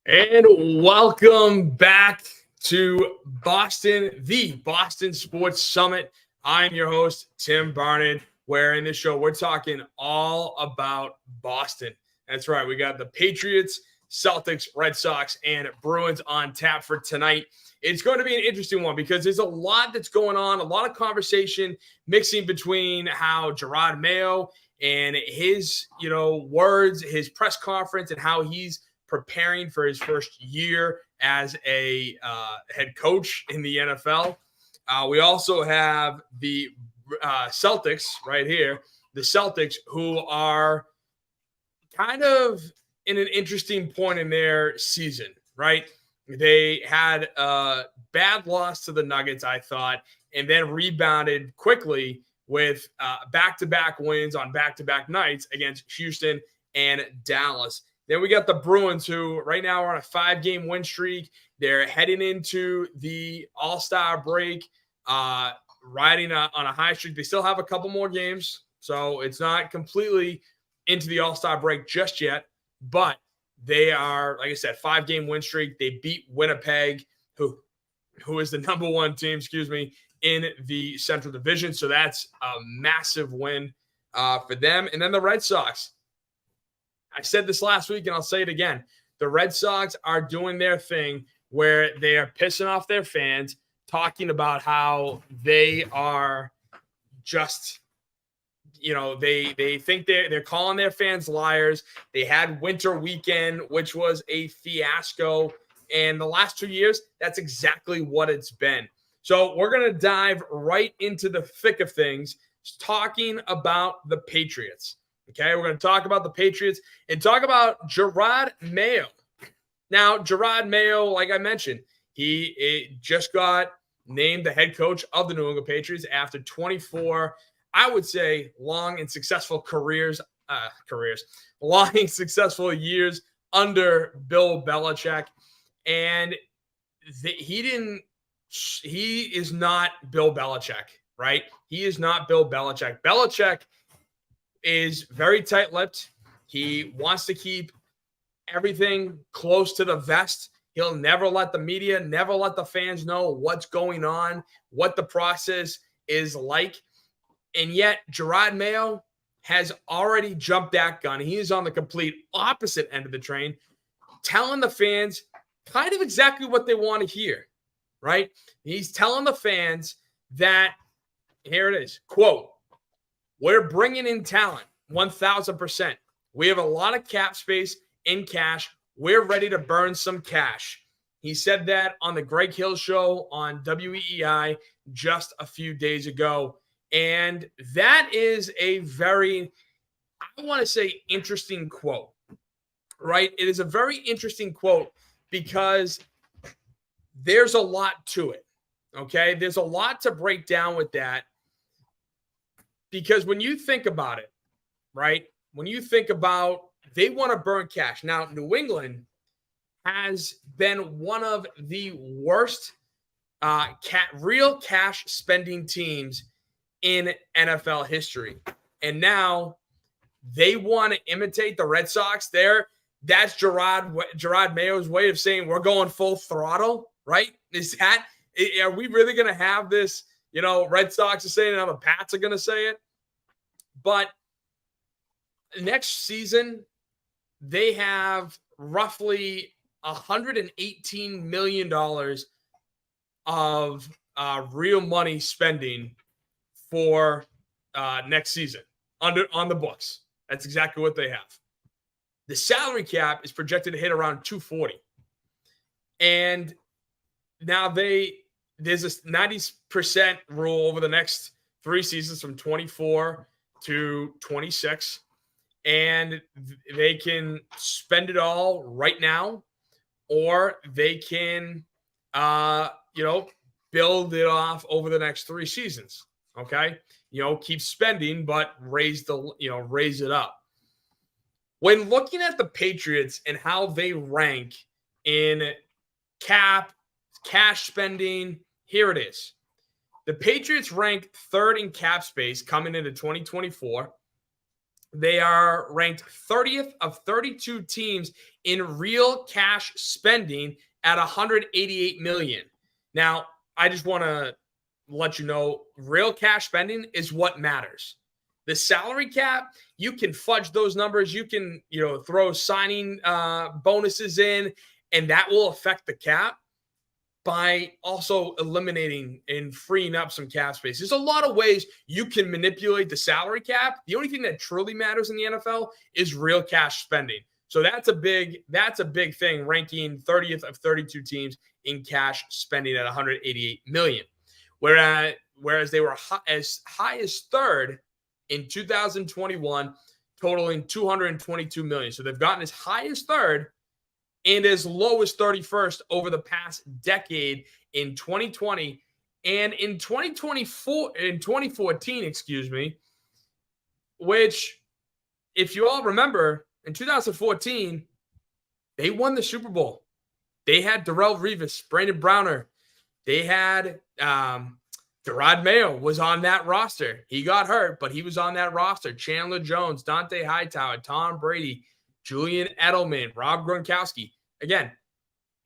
And welcome back to Boston, the Boston Sports Summit. I'm your host, Tim Barnard, where in this show, we're talking all about Boston. That's right. We got the Patriots, Celtics, Red Sox, and Bruins on tap for tonight. It's going to be an interesting one because there's a lot that's going on, a lot of conversation mixing between how Jerod Mayo and his, words, his press conference, and how he's preparing for his first year as a head coach in the NFL. We also have the Celtics right here, the Celtics, who are kind of in an interesting point in their season, right? They had a bad loss to the Nuggets, I thought, and then rebounded quickly with back-to-back wins on back-to-back nights against Houston and Dallas. Then we got the Bruins, who right now are on a 5-game win streak. They're heading into the All-Star break, riding on a high streak. They still have a couple more games, so it's not completely into the All-Star break just yet. But they are, like I said, 5-game win streak. They beat Winnipeg, who is the number one team, in the Central Division. So that's a massive win for them. And then the Red Sox. I said this last week, and I'll say it again. The Red Sox are doing their thing where they are pissing off their fans, talking about how they are just, they think they're calling their fans liars. They had Winter Weekend, which was a fiasco. And the last 2 years, that's exactly what it's been. So we're going to dive right into the thick of things, talking about the Patriots. Okay, we're going to talk about the Patriots and talk about Jerod Mayo. Now, Jerod Mayo, like I mentioned, he just got named the head coach of the New England Patriots after 24, I would say, long and successful long and successful years under Bill Belichick. And he is not Bill Belichick, right? He is not Bill Belichick. Belichick is very tight-lipped. He wants to keep everything close to the vest. He'll never let the media, never let the fans know what's going on, what the process is like. And yet, Jerod Mayo has already jumped that gun. He is on the complete opposite end of the train, telling the fans kind of exactly what they want to hear, right? He's telling the fans that, here it is, quote, "We're bringing in talent, 1,000%. We have a lot of cap space in cash. We're ready to burn some cash." He said that on the Greg Hill show on WEEI just a few days ago. And that is a very, I want to say, interesting quote, right? It is a very interesting quote because there's a lot to it, okay? There's a lot to break down with that. Because when you think about it, right, when you think about they want to burn cash. Now, New England has been one of the worst real cash spending teams in NFL history. And now they want to imitate the Red Sox. That's Jerod Mayo's way of saying we're going full throttle, right? Are we really going to have this? Red Sox are saying it, now the Pats are going to say it. But next season, they have roughly $118 million of real money spending for next season on the books. That's exactly what they have. The salary cap is projected to hit around 240. And now there's this 90% rule over the next 3 seasons from 24 to 26. And they can spend it all right now, or they can, build it off over the next 3 seasons. Okay. Keep spending, but raise it up. When looking at the Patriots and how they rank in cash spending, here it is. The Patriots rank 3rd in cap space coming into 2024. They are ranked 30th of 32 teams in real cash spending at $188 million. Now, I just want to let you know, real cash spending is what matters. The salary cap, you can fudge those numbers. You can, throw signing bonuses in, and that will affect the cap by also eliminating and freeing up some cap space. There's a lot of ways you can manipulate the salary cap. The only thing that truly matters in the NFL is real cash spending. So that's a big thing, ranking 30th of 32 teams in cash spending at $188 million. Whereas they were as high as third in 2021, totaling $222 million. So they've gotten as high as third and as low as 31st over the past decade in 2020 and in 2014, which, if you all remember, in 2014, they won the Super Bowl. They had Darrelle Revis, Brandon Browner. They had Jerod Mayo was on that roster. He got hurt, but he was on that roster. Chandler Jones, Dante Hightower, Tom Brady, Julian Edelman, Rob Gronkowski. Again,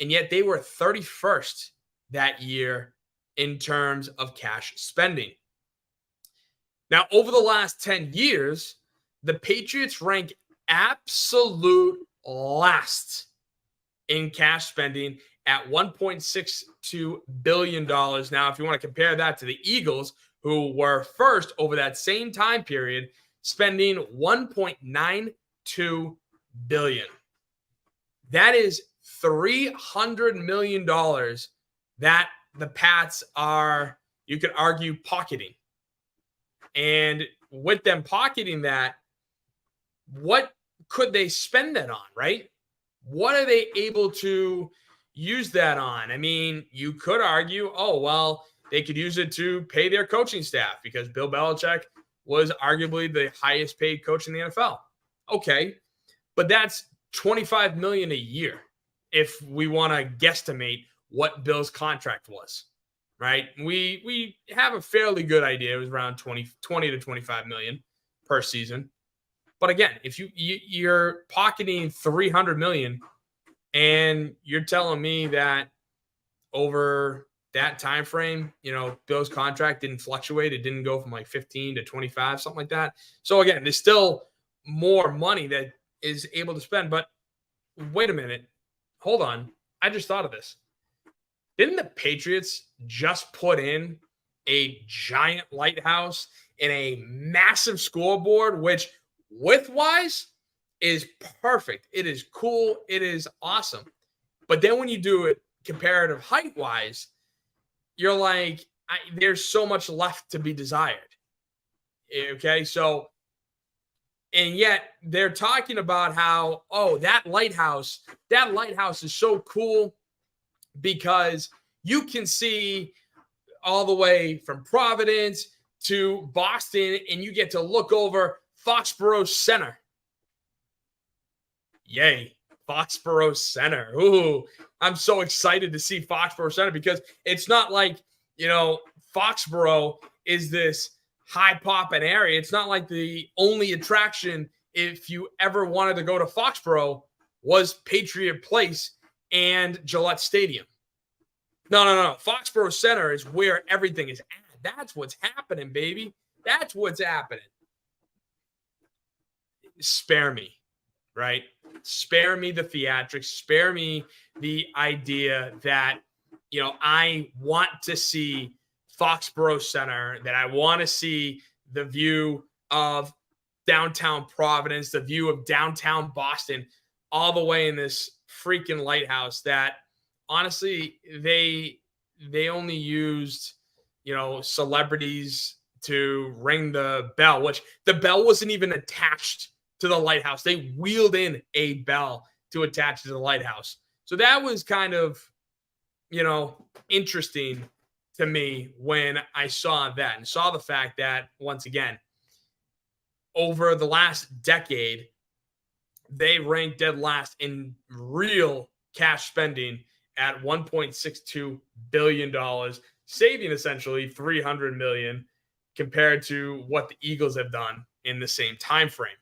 and yet they were 31st that year in terms of cash spending. Now, over the last 10 years, the Patriots rank absolute last in cash spending at $1.62 billion. Now, if you want to compare that to the Eagles, who were first over that same time period, spending $1.92 billion. That is $300 million that the Pats are, you could argue, pocketing. And with them pocketing that, what could they spend that on, right? What are they able to use that on? I mean, you could argue, they could use it to pay their coaching staff because Bill Belichick was arguably the highest paid coach in the NFL. Okay, but that's $25 million a year if we want to guesstimate what Bill's contract was, right? We have a fairly good idea. It was around 20 to 25 million per season. But again, if you're pocketing $300 million and you're telling me that over that time frame, Bill's contract didn't fluctuate. It didn't go from like 15 to 25, something like that. So again, there's still more money that is able to spend. But wait a minute. Hold on. I just thought of this. Didn't the Patriots just put in a giant lighthouse and a massive scoreboard, which width-wise is perfect? It is cool. It is awesome. But then when you do it comparative height-wise, you're like, there's so much left to be desired. Okay, so, and yet they're talking about how, that lighthouse is so cool because you can see all the way from Providence to Boston and you get to look over Foxborough Center. Yay, Foxborough Center. Ooh, I'm so excited to see Foxborough Center because it's not like, Foxborough is this high-popping area. It's not like the only attraction, if you ever wanted to go to Foxborough, was Patriot Place and Gillette Stadium. No. Foxborough Center is where everything is at. That's what's happening, baby. That's what's happening. Spare me, right? Spare me the theatrics. Spare me the idea that, I want to see Foxborough Center, that I want to see the view of downtown Providence, the view of downtown Boston, all the way in this freaking lighthouse that, honestly, they only used, celebrities to ring the bell, which the bell wasn't even attached to the lighthouse. They wheeled in a bell to attach to the lighthouse. So that was kind of, interesting to me when I saw that and saw the fact that, once again, over the last decade, they ranked dead last in real cash spending at $1.62 billion, saving essentially $300 million compared to what the Eagles have done in the same time frame.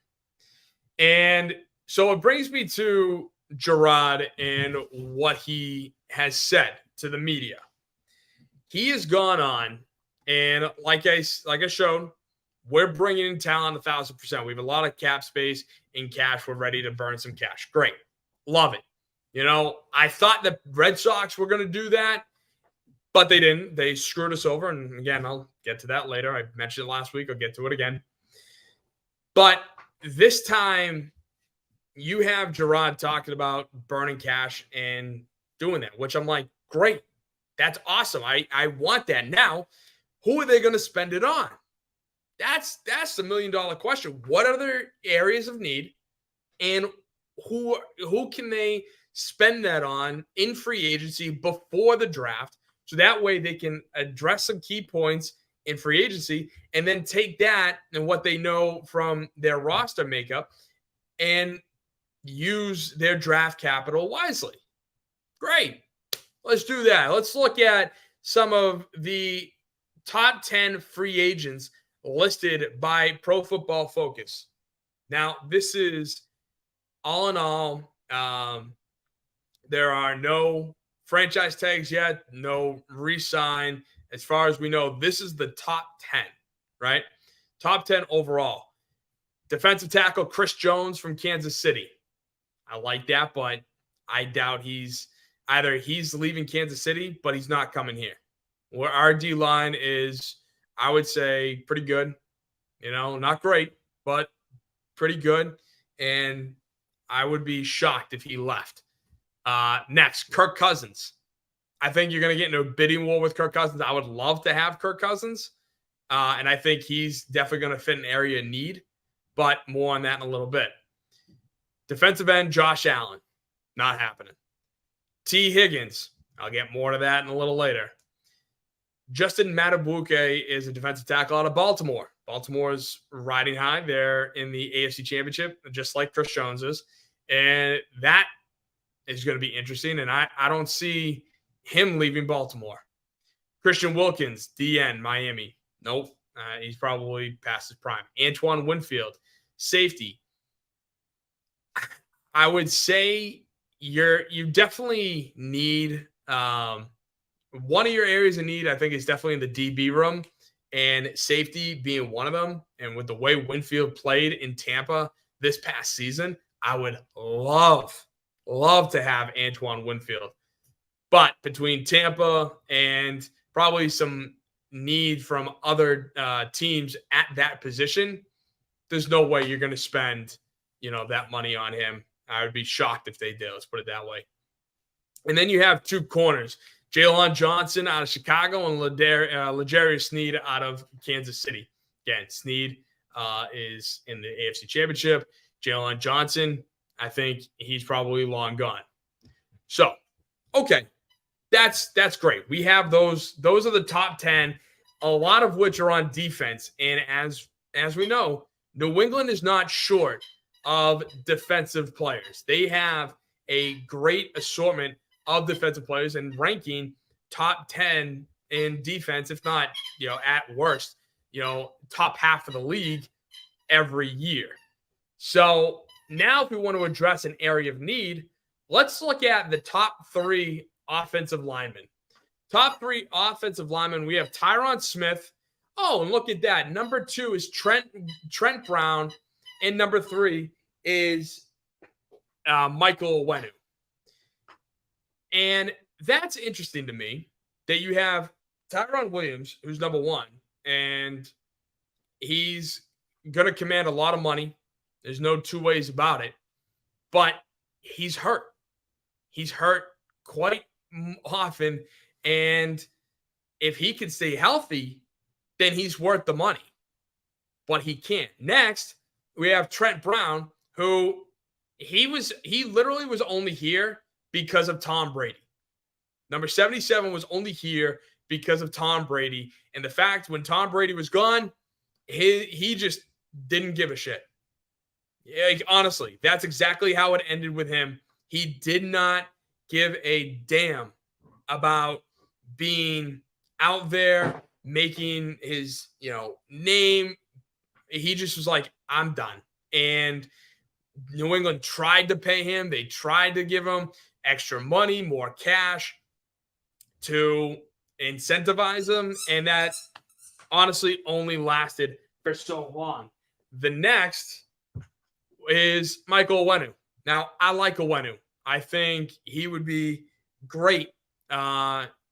And so it brings me to Jerod and what he has said to the media. He has gone on, and like I showed, we're bringing in talent 1,000%. We have a lot of cap space in cash. We're ready to burn some cash. Great. Love it. I thought the Red Sox were going to do that, but they didn't. They screwed us over. And again, I'll get to that later. I mentioned it last week. I'll get to it again. But this time, you have Jerod talking about burning cash and doing that, which I'm like, great. That's awesome. I want that. Now, who are they going to spend it on? That's the $1 million question. What other areas of need, and who can they spend that on in free agency before the draft? So that way they can address some key points in free agency and then take that and what they know from their roster makeup and use their draft capital wisely. Great. Let's do that. Let's look at some of the top 10 free agents listed by Pro Football Focus. Now, this is all in all. There are no franchise tags yet, no re-sign. As far as we know, this is the top 10, right? Top 10 overall. Defensive tackle Chris Jones from Kansas City. I like that, but I doubt he's leaving Kansas City, but he's not coming here. Where our D-line is, I would say, pretty good. Not great, but pretty good. And I would be shocked if he left. Next, Kirk Cousins. I think you're going to get into a bidding war with Kirk Cousins. I would love to have Kirk Cousins. And I think he's definitely going to fit an area of need, but more on that in a little bit. Defensive end, Josh Allen. Not happening. T. Higgins. I'll get more to that in a little later. Justin Matabuke is a defensive tackle out of Baltimore. Baltimore's riding high. They're in the AFC Championship, just like Chris Jones is. And that is going to be interesting. And I don't see him leaving Baltimore. Christian Wilkins, DN, Miami. Nope. He's probably past his prime. Antoine Winfield, safety. I would say you definitely need one of your areas of need, I think, is definitely in the DB room, and safety being one of them. And with the way Winfield played in Tampa this past season, I would love to have Antoine Winfield. But between Tampa and probably some need from other teams at that position, there's no way you're going to spend, that money on him. I would be shocked if they did. Let's put it that way. And then you have two corners, Jalen Johnson out of Chicago and L'Jarius Sneed out of Kansas City. Again, Sneed is in the AFC Championship. Jalen Johnson, I think he's probably long gone. So, okay, that's great. We have those. Those are the top 10, a lot of which are on defense. And as we know, New England is not short of defensive players. They have a great assortment of defensive players and ranking top 10 in defense, if not, at worst, top half of the league every year. So now if we want to address an area of need, let's look at the top 3 offensive linemen. Top 3 offensive linemen, we have Tyron Smith. Oh, and look at that. Number 2 is Trent Brown. And number 3 is Michael Onwenu. And that's interesting to me that you have Tyron Williams, who's number 1, and he's going to command a lot of money. There's no two ways about it. But he's hurt. He's hurt quite often. And if he can stay healthy, then he's worth the money. But he can't. Next, we have Trent Brown, who he literally was only here because of Tom Brady. Number 77 was only here because of Tom Brady. And the fact when Tom Brady was gone, he just didn't give a shit. Honestly, that's exactly how it ended with him. He did not give a damn about being out there, making his, name. He just was like, I'm done. And New England tried to pay him. They tried to give him extra money, more cash to incentivize him. And that honestly only lasted for so long. The next is Michael Onwenu. Now, I like Onwenu. I think he would be great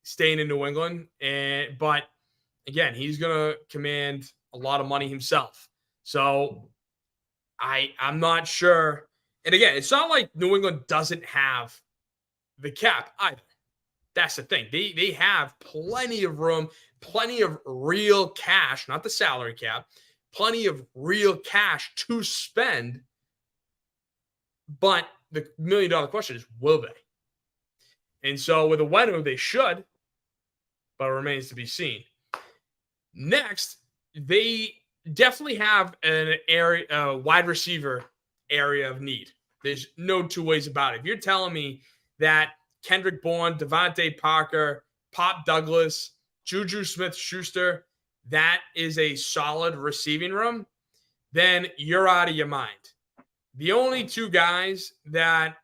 staying in New England. But again, he's going to command a lot of money himself. So I'm not sure. And again, it's not like New England doesn't have the cap either. That's the thing. They have plenty of room, plenty of real cash, not the salary cap, plenty of real cash to spend. But the $1 million question is, will they? And so with Onwenu, they should, but it remains to be seen. Next, they definitely have an area, wide receiver area of need. There's no two ways about it. If you're telling me that Kendrick Bourne, Devontae Parker, Pop Douglas, Juju Smith-Schuster, that is a solid receiving room, then you're out of your mind. The only two guys that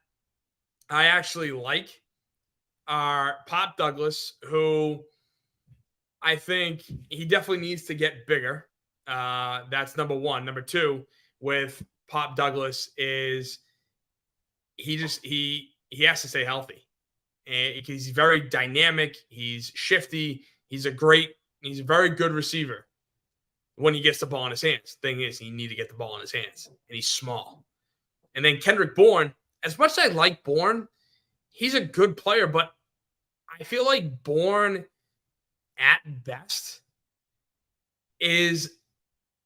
I actually like are Pop Douglas, who I think he definitely needs to get bigger. That's number one. Number two, with Pop Douglas, is he has to stay healthy. And he's very dynamic. He's shifty. He's a very good receiver when he gets the ball in his hands. Thing is, he need to get the ball in his hands, and he's small. And then Kendrick Bourne, as much as I like Bourne, he's a good player, but I feel like Bourne, at best, is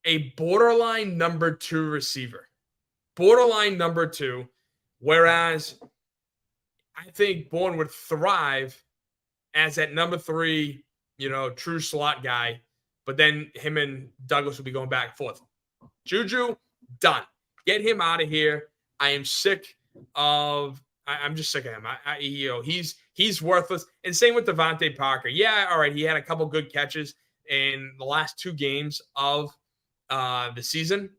a borderline number 2 receiver. Borderline number 2, whereas I think Bourne would thrive as that number 3, true slot guy, but then him and Douglas would be going back and forth. Juju, done. Get him out of here. I am sick of I'm just sick of him. He's worthless. And same with Devontae Parker. Yeah, all right, he had a couple good catches in the last 2 games of the season.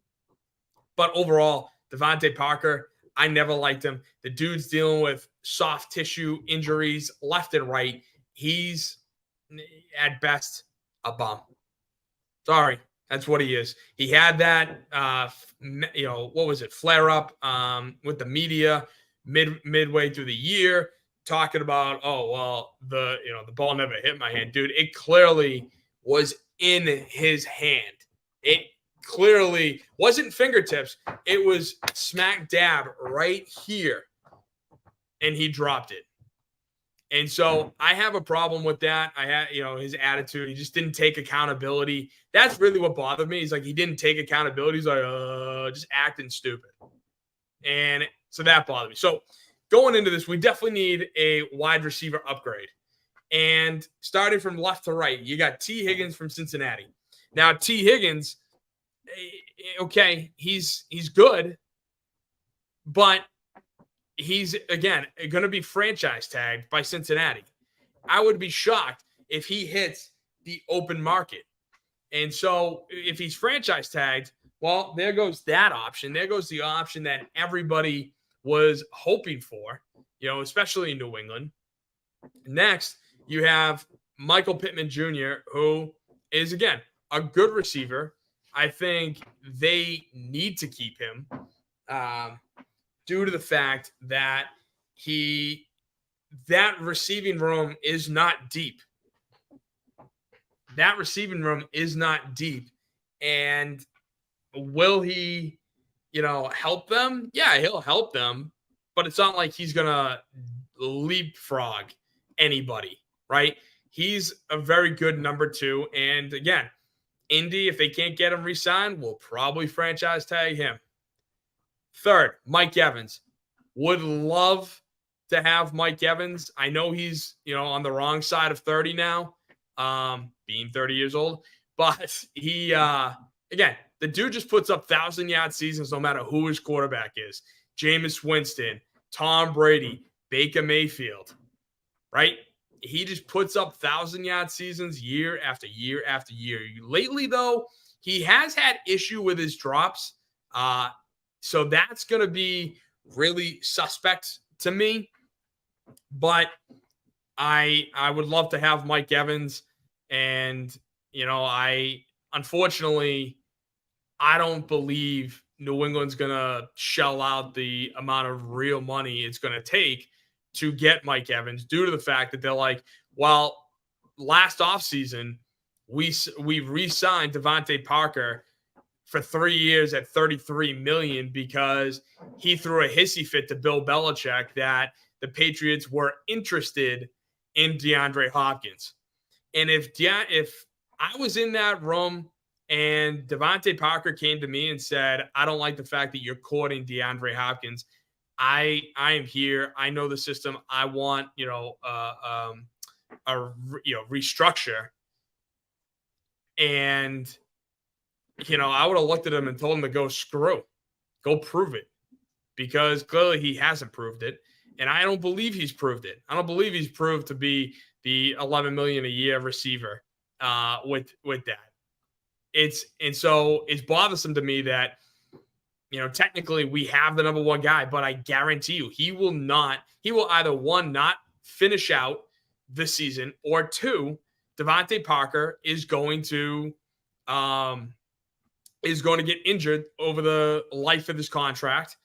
But overall, Devontae Parker, I never liked him. The dude's dealing with soft tissue injuries left and right. He's, at best, a bum. Sorry, that's what he is. He had that, what was it, flare-up with the media midway through the year, talking about, the ball never hit my hand. Dude, it clearly was in his hand. It clearly wasn't fingertips. It was smack dab right here, and he dropped it. And so I have a problem with that. I had, his attitude. He just didn't take accountability. That's really what bothered me. He's like, he didn't take accountability. He's like, just acting stupid. And so that bothered me. So going into this, we definitely need a wide receiver upgrade. And starting from left to right, you got T. Higgins from Cincinnati. Now, T. Higgins, okay, he's good, but he's, again, going to be franchise tagged by Cincinnati. I would be shocked if he hits the open market. And so if he's franchise tagged, well, there goes that option. There goes the option that everybody was hoping for, especially in New England. Next, you have Michael Pittman Jr., who is, again, a good receiver. I think they need to keep him due to the fact that that receiving room is not deep. That receiving room is not deep. And will he, help them? Yeah, he'll help them, but it's not like he's going to leapfrog anybody, right? He's a very good number 2. And again, Indy, if they can't get him re-signed, will probably franchise tag him. Third, Mike Evans. Would love to have Mike Evans. I know he's, on the wrong side of 30 now, being 30 years old. But he, again, the dude just puts up 1,000-yard seasons no matter who his quarterback is. Jameis Winston, Tom Brady, Baker Mayfield, right? He just puts up 1,000-yard seasons year after year after year. Lately, though, he has had issue with his drops. So that's going to be really suspect to me. But I would love to have Mike Evans. And, unfortunately, I don't believe New England's going to shell out the amount of real money it's going to take to get Mike Evans due to the fact that they're like, well, last offseason, we re-signed Devontae Parker for 3 years at $33 million because he threw a hissy fit to Bill Belichick that the Patriots were interested in DeAndre Hopkins. And if I was in that room and Devontae Parker came to me and said, I don't like the fact that you're courting DeAndre Hopkins. I am here. I know the system. I want, restructure. And, I would have looked at him and told him to go prove it, because clearly he hasn't proved it. And I don't believe he's proved it. I don't believe he's proved to be the $11 million a year receiver with that. So it's bothersome to me that, technically we have the number one guy, but I guarantee you he will either one, not finish out this season, or two, Devontae Parker is going to get injured over the life of his contract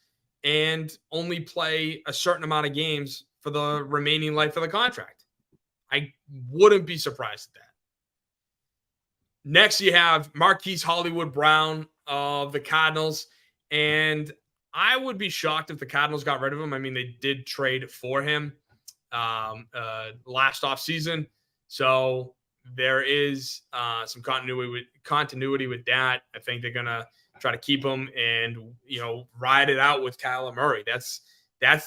and only play a certain amount of games for the remaining life of the contract. I wouldn't be surprised at that. Next, you have Marquise Hollywood Brown of the Cardinals. And I would be shocked if the Cardinals got rid of him. I mean, they did trade for him last offseason. So there is some continuity with that. I think they're going to try to keep him and, ride it out with Kyler Murray. That's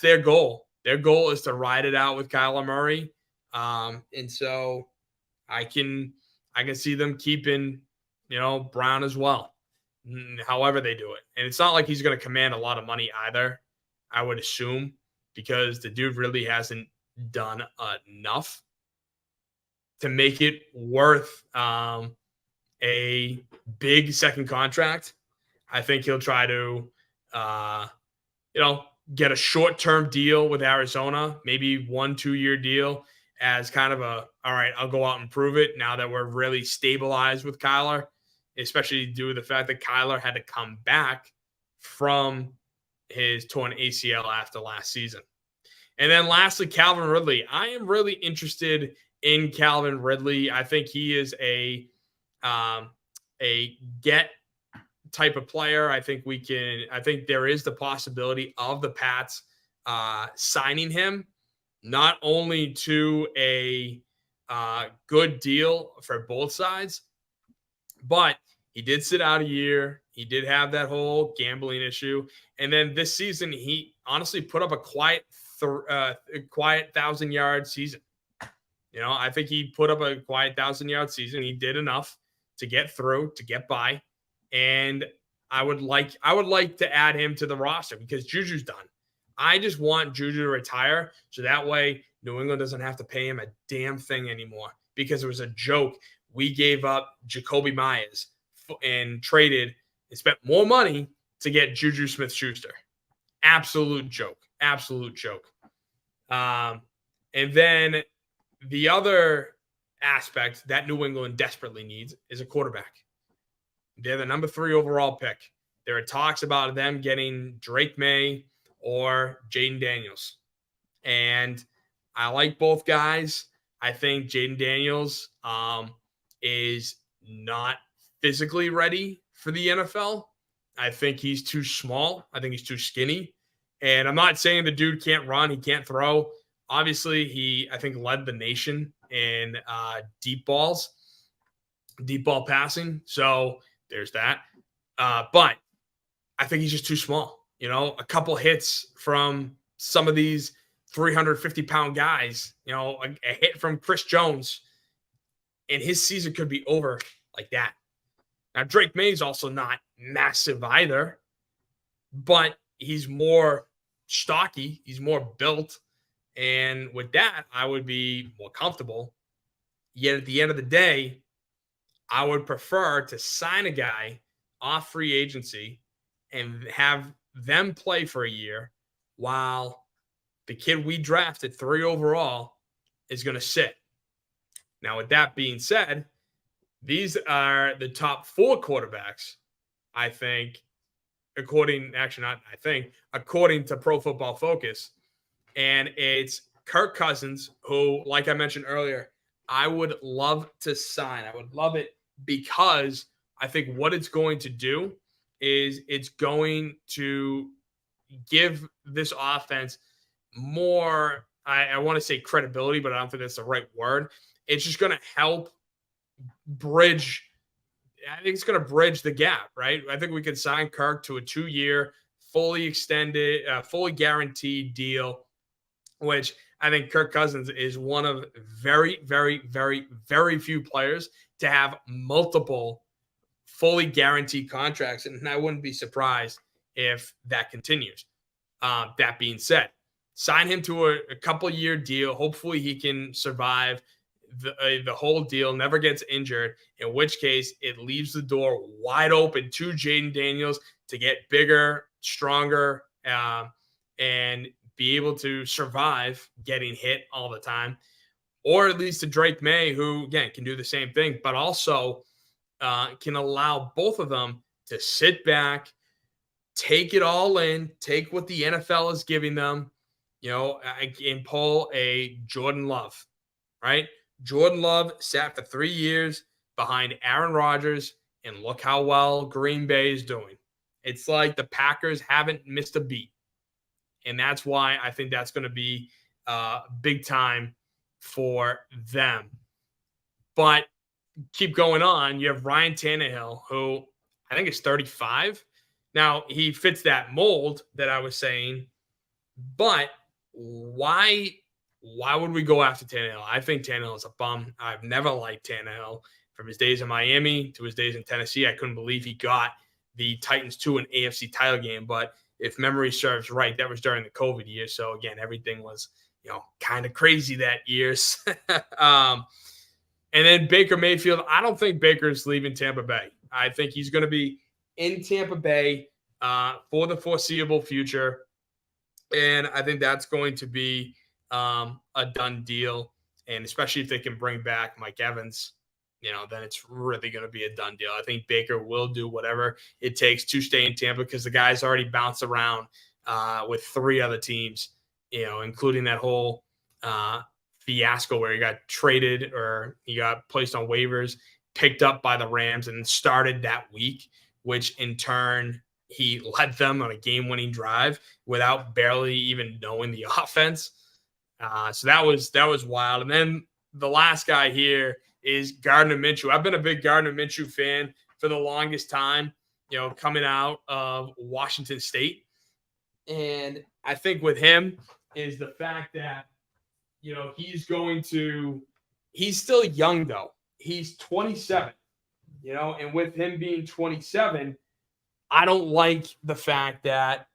their goal. Their goal is to ride it out with Kyler Murray. And so I can see them keeping, Brown as well, however they do it. And it's not like he's going to command a lot of money either, I would assume, because the dude really hasn't done enough to make it worth a big second contract. I think he'll try to, get a short-term deal with Arizona, maybe 1-2 year deal as kind of all right, I'll go out and prove it now that we're really stabilized with Kyler, especially due to the fact that Kyler had to come back from his torn ACL after last season. And then lastly, Calvin Ridley. I am really interested in Calvin Ridley. I think he is a get type of player. I think there is the possibility of the Pats signing him, not only to a good deal for both sides, but he did sit out a year. He did have that whole gambling issue. And then this season, he honestly put up a quiet 1,000-yard season. I think he put up a quiet 1,000-yard season. He did enough to get through, to get by. And I would like to add him to the roster because Juju's done. I just want Juju to retire so that way New England doesn't have to pay him a damn thing anymore, because it was a joke. We gave up Jacoby Myers and traded and spent more money to get Juju Smith-Schuster. Absolute joke. And then the other aspect that New England desperately needs is a quarterback. They're the number 3 overall pick. There are talks about them getting Drake May or Jaden Daniels. And I like both guys. I think Jaden Daniels is not physically ready for the NFL. I think he's too small. I think he's too skinny. And I'm not saying the dude can't run. He can't throw. Obviously, he, I think, led the nation in deep ball passing. So there's that. But I think he's just too small. A couple hits from some of these 350-pound guys, a hit from Chris Jones, and his season could be over like that. Now, Drake May is also not massive either, but he's more stocky. He's more built. And with that, I would be more comfortable. Yet at the end of the day, I would prefer to sign a guy off free agency and have them play for a year while the kid we drafted 3 overall is going to sit. Now, with that being said, these are the top 4 quarterbacks, I think, according to Pro Football Focus. And it's Kirk Cousins, who, like I mentioned earlier, I would love to sign. I would love it because I think what it's going to do is it's going to give this offense more, I want to say credibility, but I don't think that's the right word. It's just going to help bridge. I think it's going to bridge the gap, right? I think we could sign Kirk to a 2-year, fully extended, fully guaranteed deal, which I think Kirk Cousins is one of very, very, very, very few players to have multiple fully guaranteed contracts. And I wouldn't be surprised if that continues. That being said, sign him to a couple-year deal. Hopefully he can survive the whole deal, never gets injured, in which case it leaves the door wide open to Jaden Daniels to get bigger, stronger, and be able to survive getting hit all the time. Or at least to Drake May, who, again, can do the same thing, but also can allow both of them to sit back, take it all in, take what the NFL is giving them, and pull a Jordan Love, right? Jordan Love sat for 3 years behind Aaron Rodgers, and look how well Green Bay is doing. It's like the Packers haven't missed a beat. And that's why I think that's going to be big time for them. But keep going on. You have Ryan Tannehill, who I think is 35. Now, he fits that mold that I was saying, but why would we go after Tannehill? I think Tannehill is a bum. I've never liked Tannehill. From his days in Miami to his days in Tennessee, I couldn't believe he got the Titans to an AFC title game. But if memory serves right, that was during the COVID year. So, again, everything was, kind of crazy that year. And then Baker Mayfield, I don't think Baker's leaving Tampa Bay. I think he's going to be in Tampa Bay for the foreseeable future. And I think that's going to be a done deal. And especially if they can bring back Mike Evans, then it's really going to be a done deal. I think Baker will do whatever it takes to stay in Tampa because the guy's already bounced around with 3 other teams, including that whole fiasco where he got traded or he got placed on waivers, picked up by the Rams, and started that week, which in turn he led them on a game-winning drive without barely even knowing the offense. So that was wild. And then the last guy here is Gardner Minshew. I've been a big Gardner Minshew fan for the longest time, coming out of Washington State. And I think with him is the fact that, he's still young though. He's 27, and with him being 27, I don't like the fact that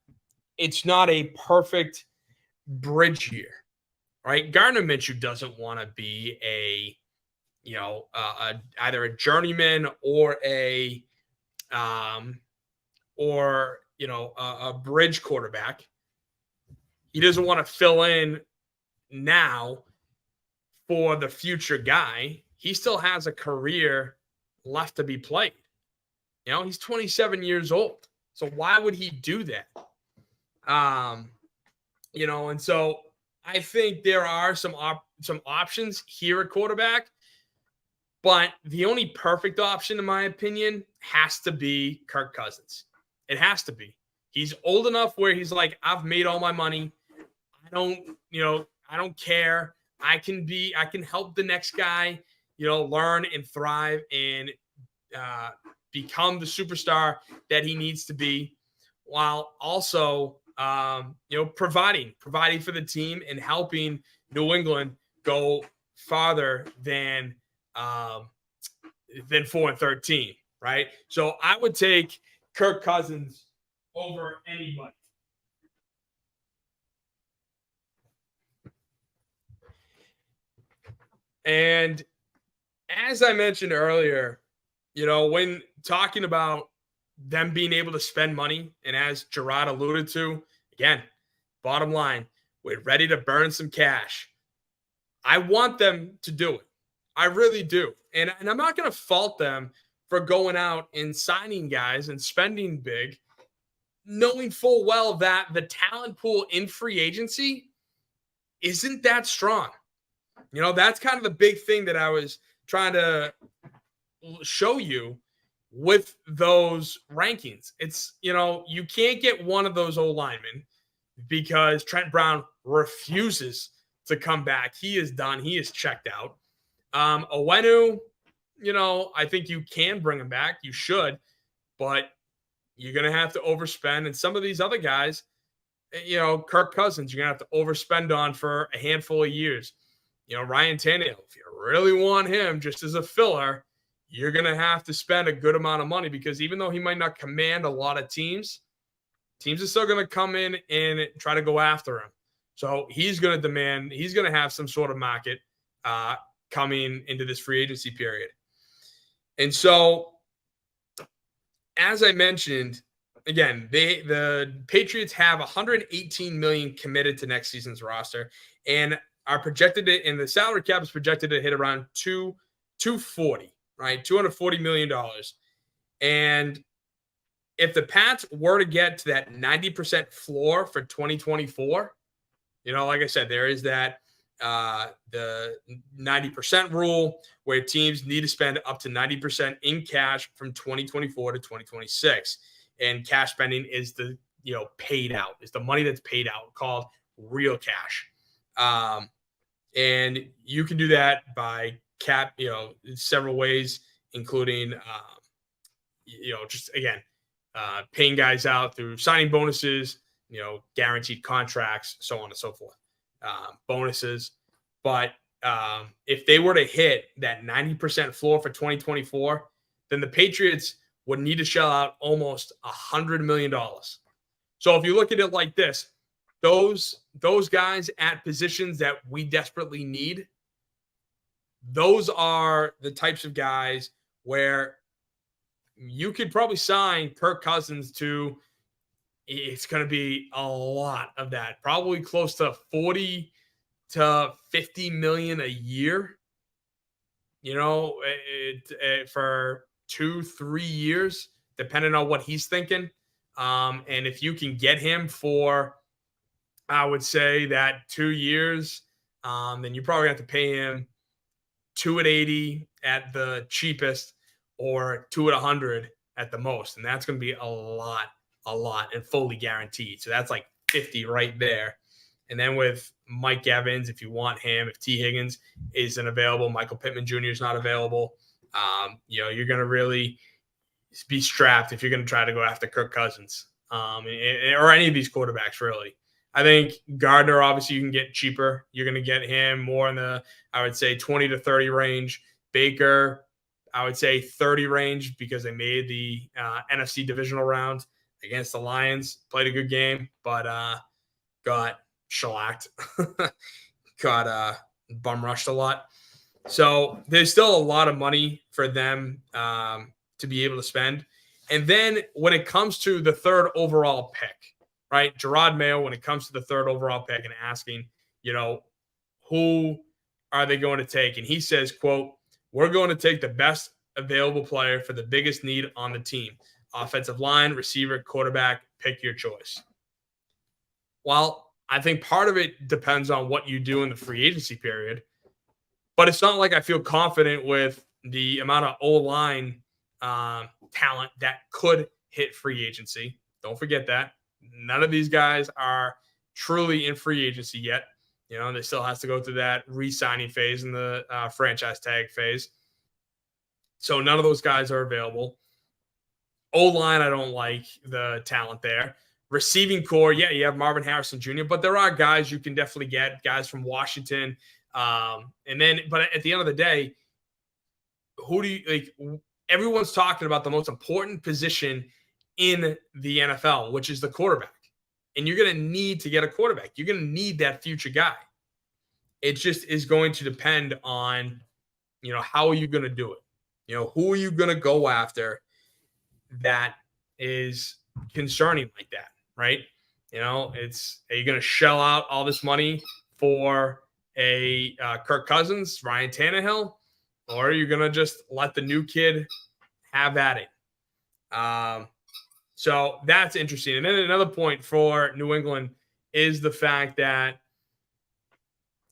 it's not a perfect bridge year, right? Gardner Minshew doesn't want to be either a journeyman or a bridge quarterback. He doesn't want to fill in now for the future guy. He still has a career left to be played. He's 27 years old. So why would he do that? And so I think there are some options here at quarterback, but the only perfect option, in my opinion, has to be Kirk Cousins. It has to be. He's old enough where he's like, I've made all my money. I don't care. I can help the next guy, learn and thrive and become the superstar that he needs to be, while also, providing for the team and helping New England go farther than 4-13, right? So I would take Kirk Cousins over anybody. And as I mentioned earlier, when talking about them being able to spend money. And as Jerod alluded to, again, bottom line, we're ready to burn some cash. I want them to do it. I really do. And I'm not going to fault them for going out and signing guys and spending big, knowing full well that the talent pool in free agency isn't that strong. That's kind of the big thing that I was trying to show you with those rankings. It's, you can't get one of those old linemen because Trent Brown refuses to come back. He is done. He is checked out. Owenu, I think you can bring him back. You should, but you're going to have to overspend. And some of these other guys, Kirk Cousins, you're going to have to overspend on for a handful of years. Ryan Tannehill, if you really want him just as a filler, you're going to have to spend a good amount of money because even though he might not command a lot of teams are still going to come in and try to go after him. So he's going to have some sort of market coming into this free agency period. And so, as I mentioned, again, the Patriots have $118 million committed to next season's roster and are projected to, and the salary cap is projected to hit around $240, right? $240 million. And if the Pats were to get to that 90% floor for 2024, like I said, there is that the 90% rule where teams need to spend up to 90% in cash from 2024 to 2026. And cash spending is the, paid out. It's the money that's paid out called real cash. And you can do that by several ways, including, just again, paying guys out through signing bonuses, guaranteed contracts, so on and so forth, bonuses. But if they were to hit that 90% floor for 2024, then the Patriots would need to shell out almost $100 million. So if you look at it like this, those guys at positions that we desperately need, those are the types of guys where you could probably sign Kirk Cousins to, it's going to be a lot of that, probably close to 40 to 50 million a year, for 2-3 years, depending on what he's thinking. And if you can get him for, I would say that 2 years, then you probably have to pay him 2 at 80 at the cheapest or 2 at 100 at the most. And that's going to be a lot and fully guaranteed. So that's like 50 right there. And then with Mike Evans, if you want him, if T. Higgins isn't available, Michael Pittman Jr. is not available, you're going to really be strapped if you're going to try to go after Kirk Cousins or any of these quarterbacks, really. I think Gardner, obviously, you can get cheaper. You're going to get him more in the, I would say, 20 to 30 range. Baker, I would say 30 range because they made the NFC divisional round against the Lions. Played a good game, but got shellacked. got bum rushed a lot. So there's still a lot of money for them to be able to spend. And then when it comes to the third overall pick, right, Jerod Mayo, when it comes to the third overall pick and asking, who are they going to take? And he says, quote, "We're going to take the best available player for the biggest need on the team. Offensive line, receiver, quarterback, pick your choice." Well, I think part of it depends on what you do in the free agency period, but it's not like I feel confident with the amount of O-line talent that could hit free agency. Don't forget that. None of these guys are truly in free agency yet. They still has to go through that re-signing phase and the franchise tag phase. So none of those guys are available. O-line, I don't like the talent there. Receiving core, yeah, you have Marvin Harrison Jr., but there are guys you can definitely get, guys from Washington. But at the end of the day, who do you like? Everyone's talking about the most important position in the NFL, which is the quarterback. And you're going to need to get a quarterback. You're going to need that future guy. It just is going to depend on, how are you going to do it? Who are you going to go after that is concerning like that, right? You know, are you going to shell out all this money for a Kirk Cousins, Ryan Tannehill, or are you going to just let the new kid have at it? So that's interesting. And then another point for New England is the fact that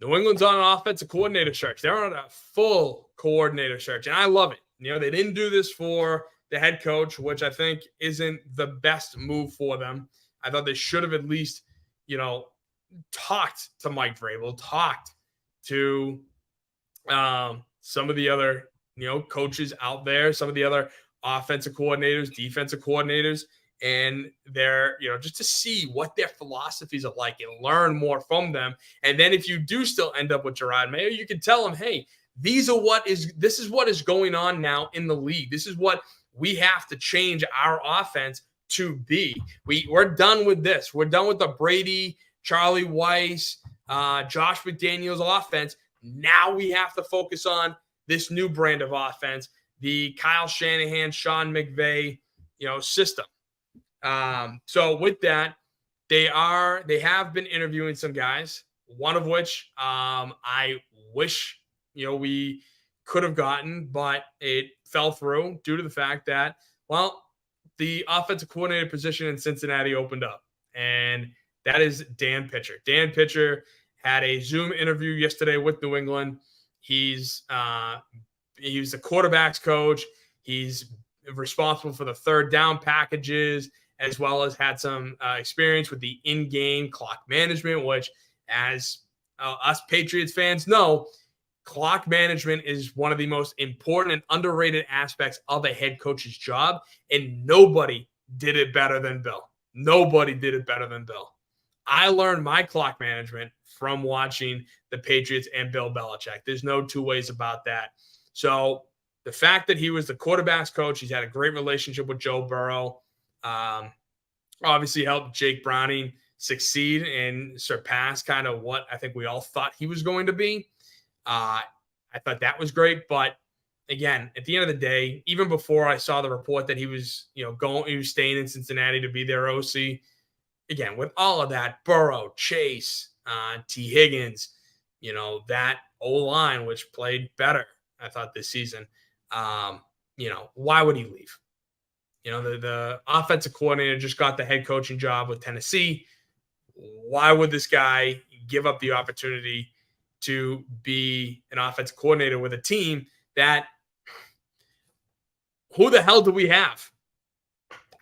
New England's on an offensive coordinator search. They're on a full coordinator search, and I love it. You know, they didn't do this for the head coach, which I think isn't the best move for them. I thought they should have at least, you know, talked to Mike Vrabel, talked to some of the other, you know, coaches out there, some of the other offensive coordinators, defensive coordinators, and they're, you know, just to see what their philosophies are like and learn more from them. And then if you do still end up with Jerod Mayo, you can tell them, hey, this is what is going on now in the league. This is what we have to change our offense to be. We're done with this. We're done with the Brady, Charlie Weiss, Josh McDaniels offense. Now we have to focus on this new brand of offense, the Kyle Shanahan, Sean McVay, you know, system. So with that, they have been interviewing some guys, one of which I wish, you know, we could have gotten, but it fell through due to the fact that, well, the offensive coordinator position in Cincinnati opened up, and that is Dan Pitcher. Dan Pitcher had a Zoom interview yesterday with New England. He's the quarterback's coach. He's responsible for the third down packages, as well as had some experience with the in-game clock management, which, as us Patriots fans know, clock management is one of the most important and underrated aspects of a head coach's job, and nobody did it better than Bill. Nobody did it better than Bill. I learned my clock management from watching the Patriots and Bill Belichick. There's no two ways about that. So the fact that he was the quarterback's coach, he's had a great relationship with Joe Burrow, obviously helped Jake Browning succeed and surpass kind of what I think we all thought he was going to be. I thought that was great. But again, at the end of the day, even before I saw the report that he was, you know, he was staying in Cincinnati to be their OC, again, with all of that, Burrow, Chase, T. Higgins, you know, that O-line, which played better, I thought, this season, you know, why would he leave? You know, the offensive coordinator just got the head coaching job with Tennessee. Why would this guy give up the opportunity to be an offensive coordinator with a team that, who the hell do we have?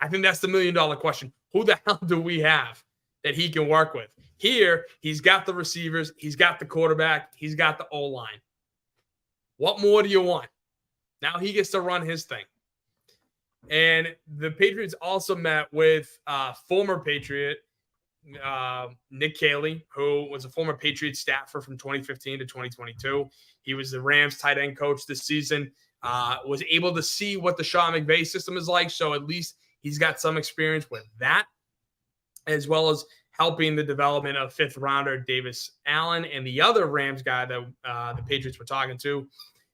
I think that's the $1 million question. Who the hell do we have that he can work with? Here, he's got the receivers, he's got the quarterback, he's got the O-line. What more do you want? Now he gets to run his thing. And the Patriots also met with former Patriot Nick Caley, who was a former Patriots staffer from 2015 to 2022. He was the Rams tight end coach this season, was able to see what the Sean McVay system is like. So at least he's got some experience with that, as well as helping the development of fifth rounder Davis Allen. And the other Rams guy that the Patriots were talking to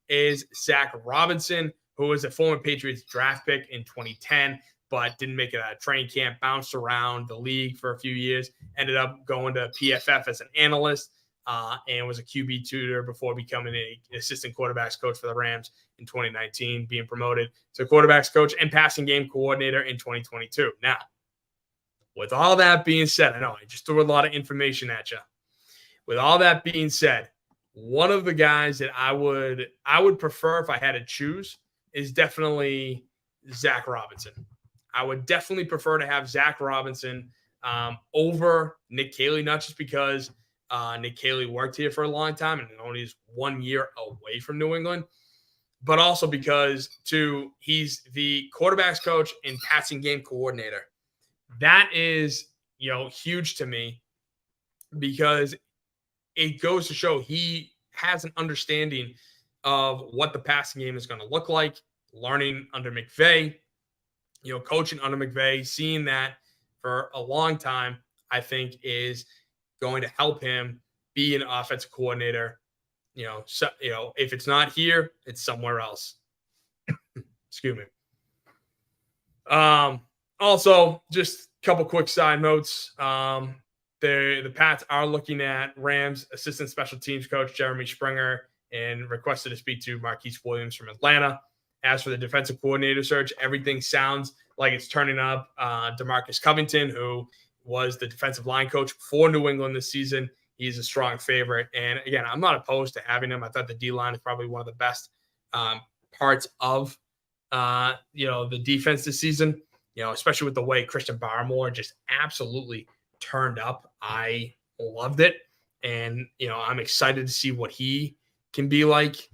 is Zach Robinson, who was a former Patriots draft pick in 2010, but didn't make it out of training camp, bounced around the league for a few years, ended up going to PFF as an analyst, and was a QB tutor before becoming an assistant quarterbacks coach for the Rams in 2019, being promoted to quarterbacks coach and passing game coordinator in 2022. Now, with all that being said, I know I just threw a lot of information at you. With all that being said, one of the guys that I would prefer if I had to choose is definitely Zach Robinson. I would definitely prefer to have Zach Robinson over Nick Caley, not just because Nick Caley worked here for a long time and only is 1 year away from New England, but also because he's the quarterback's coach and passing game coordinator. That is, you know, huge to me because it goes to show he has an understanding of what the passing game is going to look like, learning under McVay, you know, coaching under McVay, seeing that for a long time, I think is going to help him be an offensive coordinator. You know, so, you know, if it's not here, it's somewhere else. Excuse me. Also, just a couple quick side notes. The Pats are looking at Rams assistant special teams coach Jeremy Springer and requested to speak to Marquise Williams from Atlanta. As for the defensive coordinator search, everything sounds like it's turning up. DeMarcus Covington, who was the defensive line coach for New England this season, he's a strong favorite. And again, I'm not opposed to having him. I thought the D line is probably one of the best parts of the defense this season. Especially with the way Christian Barmore just absolutely turned up. I loved it. And, I'm excited to see what he can be like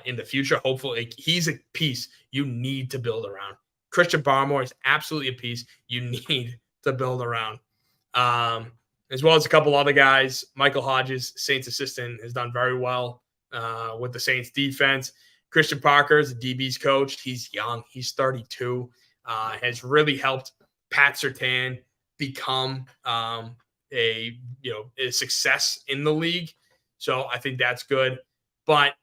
in the future. Hopefully, he's a piece you need to build around. Christian Barmore is absolutely a piece you need to build around. As well as a couple other guys. Michael Hodges, Saints assistant, has done very well with the Saints defense. Christian Parker is the DB's coach. He's young. He's 32. Has really helped Pat Surtain become a success in the league. So I think that's good. But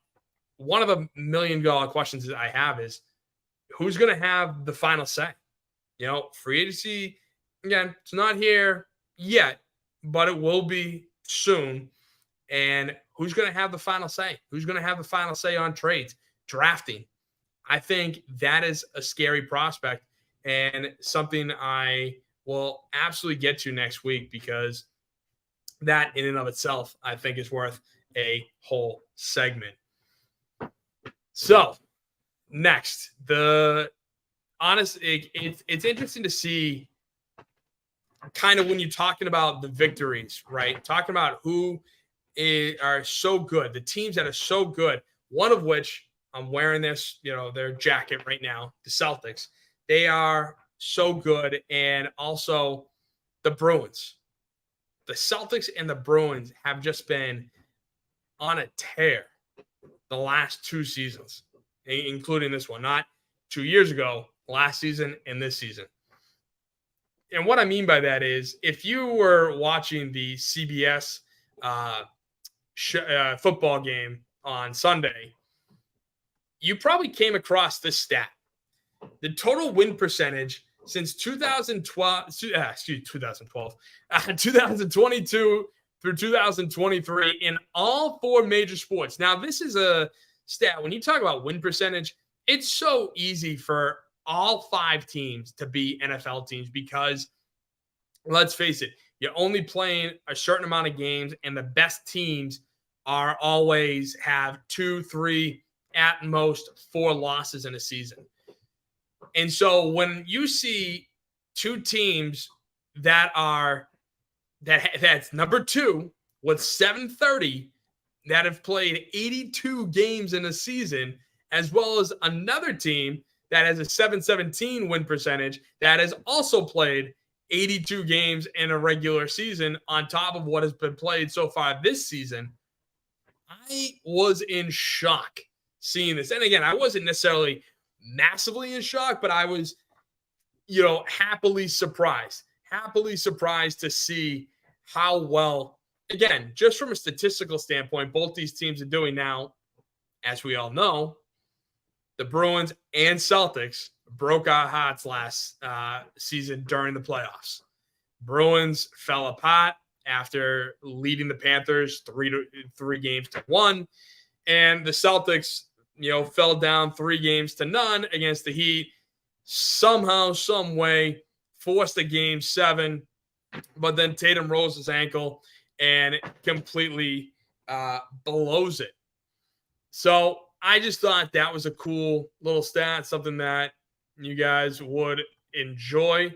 one of the $1 million questions that I have is who's going to have the final say? Free agency, again, it's not here yet, but it will be soon. And who's going to have the final say? Who's going to have the final say on trades, drafting? I think that is a scary prospect and something I will absolutely get to next week because that in and of itself, I think is worth a whole segment. So next, it's interesting to see kind of when you're talking about the victories, right? Talking about who are so good, the teams that are so good, one of which I'm wearing this, their jacket right now, the Celtics. They are so good. And also the Bruins. The Celtics and the Bruins have just been on a tear the last two seasons, including this one. Not 2 years ago, last season and this season. And what I mean by that is if you were watching the CBS football game on Sunday, you probably came across this stat. The total win percentage since 2022 through 2023 in all four major sports. Now, this is a stat. When you talk about win percentage, it's so easy for all five teams to be NFL teams because, let's face it, you're only playing a certain amount of games, and the best teams are always have 2, 3, at most 4 losses in a season. And so when you see two teams that's number 2 with 730 that have played 82 games in a season, as well as another team that has a 717 win percentage that has also played 82 games in a regular season on top of what has been played so far this season, I was in shock seeing this. And again, I wasn't necessarily massively in shock, but I was, happily surprised to see how well, again, just from a statistical standpoint, both these teams are doing now. As we all know, the Bruins and Celtics broke our hearts last season during the playoffs. Bruins fell apart after leading the Panthers 3-1, and the Celtics fell down 3-0 against the Heat. Somehow, some way, forced a Game 7, but then Tatum rolls his ankle and completely blows it. So I just thought that was a cool little stat, something that you guys would enjoy.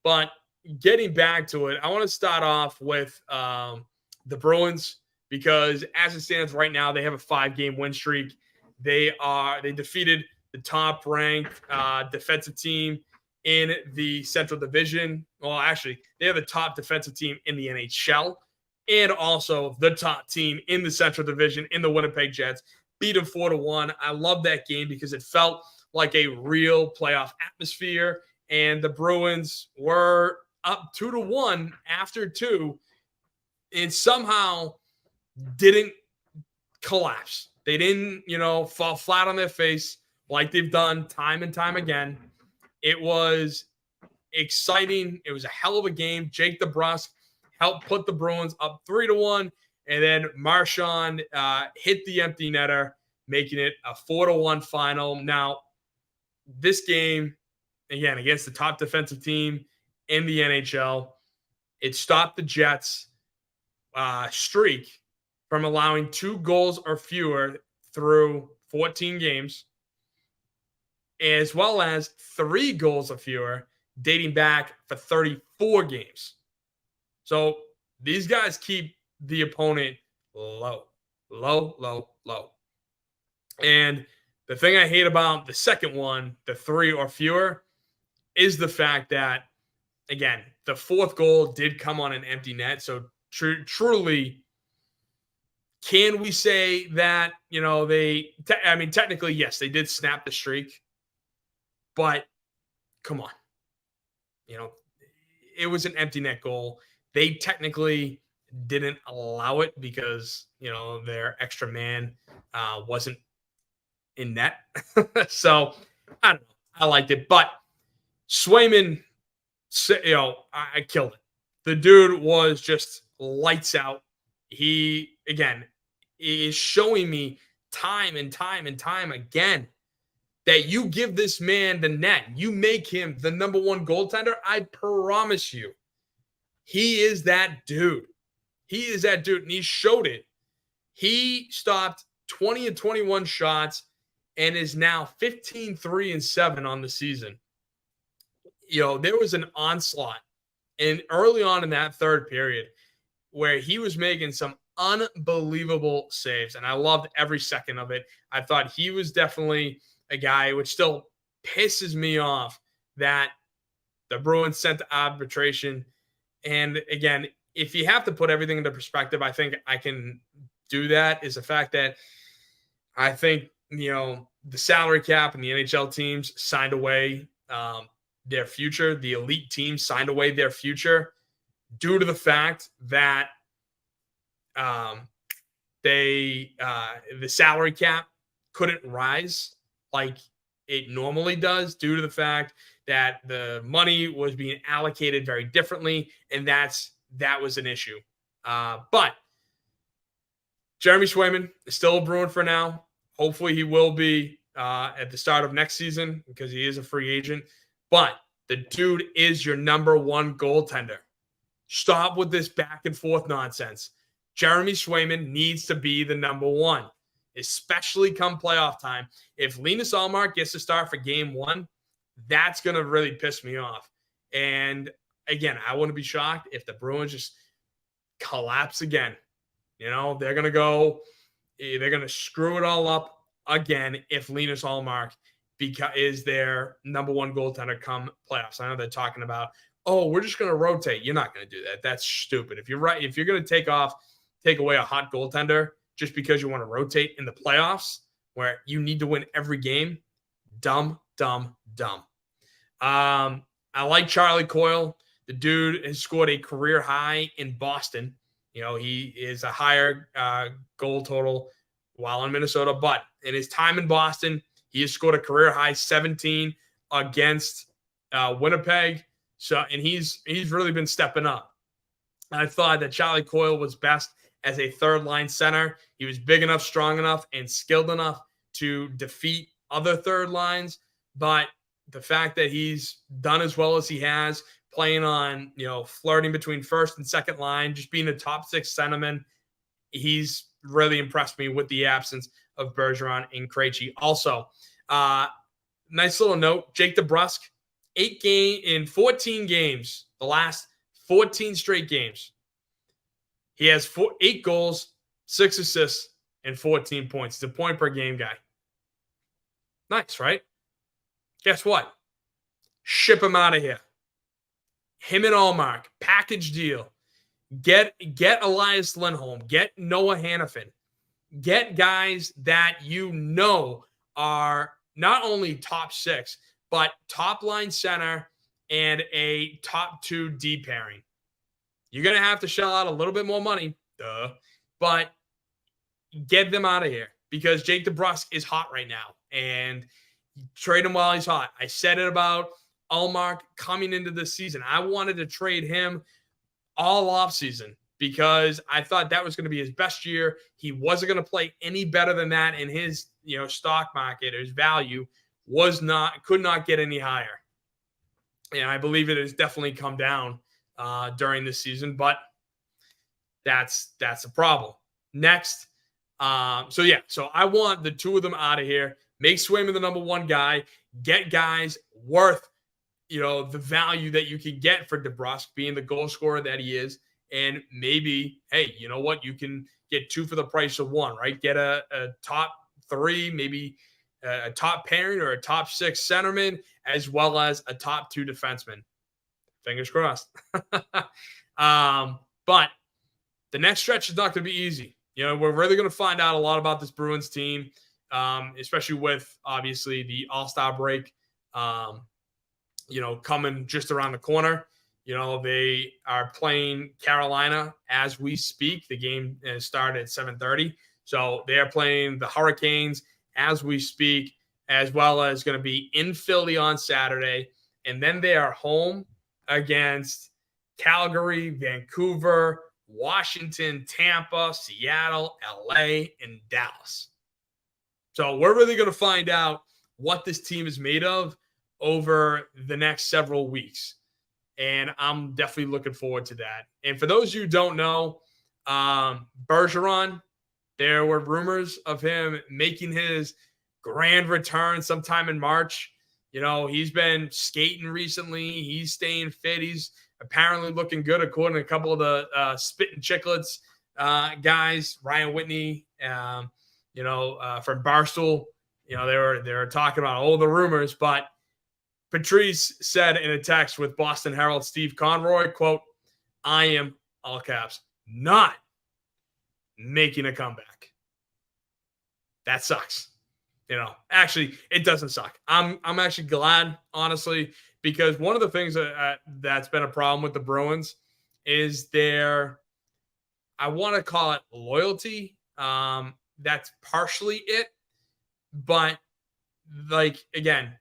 But getting back to it, I want to start off with the Bruins because as it stands right now, they have a 5-game win streak. They defeated the top-ranked defensive team in the Central Division. Well, actually, they have the top defensive team in the NHL and also the top team in the Central Division in the Winnipeg Jets. Beat them 4-1. I love that game because it felt like a real playoff atmosphere, and the Bruins were up 2-1 after 2 and somehow didn't collapse. They didn't, fall flat on their face like they've done time and time again. It was exciting. It was a hell of a game. Jake DeBrusk helped put the Bruins up 3-1. And then Marchand hit the empty netter, making it a 4-1 final. Now, this game, again, against the top defensive team in the NHL, it stopped the Jets' streak from allowing 2 goals or fewer through 14 games, as well as 3 goals or fewer dating back for 34 games. So these guys keep the opponent low. And the thing I hate about the second one, the 3 or fewer, is the fact that, again, the 4th goal did come on an empty net. So truly, can we say that, technically, yes, they did snap the streak, but come on. It was an empty net goal. They technically didn't allow it because, their extra man wasn't in net. So, I don't know. I liked it. But Swayman, I killed it. The dude was just lights out. He, again, is showing me time and time and time again that you give this man the net. You make him the number 1 goaltender. I promise you, he is that dude. He is that dude, and he showed it. He stopped 20 and 21 shots and is now 15-3-7 on the season. There was an onslaught and early on in that third period where he was making some unbelievable saves, and I loved every second of it. I thought he was definitely a guy, which still pisses me off, that the Bruins sent to arbitration. And again, if you have to put everything into perspective, I think I can do that, is the fact that I think, the salary cap and the NHL teams signed away their future. The elite teams signed away their future due to the fact that the salary cap couldn't rise like it normally does, due to the fact that the money was being allocated very differently, and that was an issue. But Jeremy Swayman is still a Bruin for now. Hopefully he will be at the start of next season because he is a free agent. But the dude is your number 1 goaltender. Stop with this back and forth nonsense. Jeremy Swayman needs to be the number 1, especially come playoff time. If Linus Ullmark gets to start for game 1, that's going to really piss me off. And again, I wouldn't be shocked if the Bruins just collapse again. They're going to screw it all up again if Linus Ullmark is their number 1 goaltender come playoffs. I know they're talking about, we're just going to rotate. You're not going to do that. That's stupid. If you're going to take away a hot goaltender just because you want to rotate in the playoffs where you need to win every game, dumb. I like Charlie Coyle. The dude has scored a career high in Boston. He is a higher goal total while in Minnesota, but in his time in Boston, he has scored a career high 17 against Winnipeg. So, and he's really been stepping up. I thought that Charlie Coyle was best as a third-line center. He was big enough, strong enough, and skilled enough to defeat other third lines. But the fact that he's done as well as he has, playing on, flirting between first and second line, just being a top 6 centerman, he's really impressed me with the absence of Bergeron and Krejci. Also, nice little note, Jake DeBrusk, 14 games, the last 14 straight games. He has 8 goals, 6 assists, and 14 points. He's a point per game guy. Nice, right? Guess what? Ship him out of here. Him and Ullmark, package deal. Get Elias Lindholm. Get Noah Hannafin. Get guys that are not only top 6, but top line center and a top 2 D pairing. You're going to have to shell out a little bit more money, but get them out of here because Jake DeBrusk is hot right now, and trade him while he's hot. I said it about Ullmark coming into this season. I wanted to trade him all offseason because I thought that was going to be his best year. He wasn't going to play any better than that, and his stock market, his value could not get any higher. And I believe it has definitely come down during this season, but that's a problem. Next, so I want the two of them out of here. Make Swayman the number one guy. Get guys worth the value that you can get for DeBrusque being the goal scorer that he is. And maybe, hey, you know what? You can get two for the price of one, right? Get a top three, maybe a top pairing or a top six centerman, as well as a top two defenseman. Fingers crossed. But the next stretch is not going to be easy. We're really going to find out a lot about this Bruins team, especially with, obviously, the All-Star break, coming just around the corner. They are playing Carolina as we speak. The game started at 7:30. So they are playing the Hurricanes as we speak, as well as going to be in Philly on Saturday. And then they are home against Calgary, Vancouver, Washington, Tampa, Seattle, LA, and Dallas. So we're really going to find out what this team is made of over the next several weeks. And I'm definitely looking forward to that. And for those of you who don't know, Bergeron, there were rumors of him making his grand return sometime in March. He's been skating recently. He's staying fit. He's apparently looking good, according to a couple of the Spittin' Chicklets guys, Ryan Whitney, from Barstool. They were talking about all the rumors, but Patrice said in a text with Boston Herald Steve Conroy, quote, "I am," all caps, "not making a comeback." That sucks. Actually, it doesn't suck. I'm actually glad, honestly, because one of the things that's been a problem with the Bruins is their, I want to call it loyalty. That's partially it. But, again,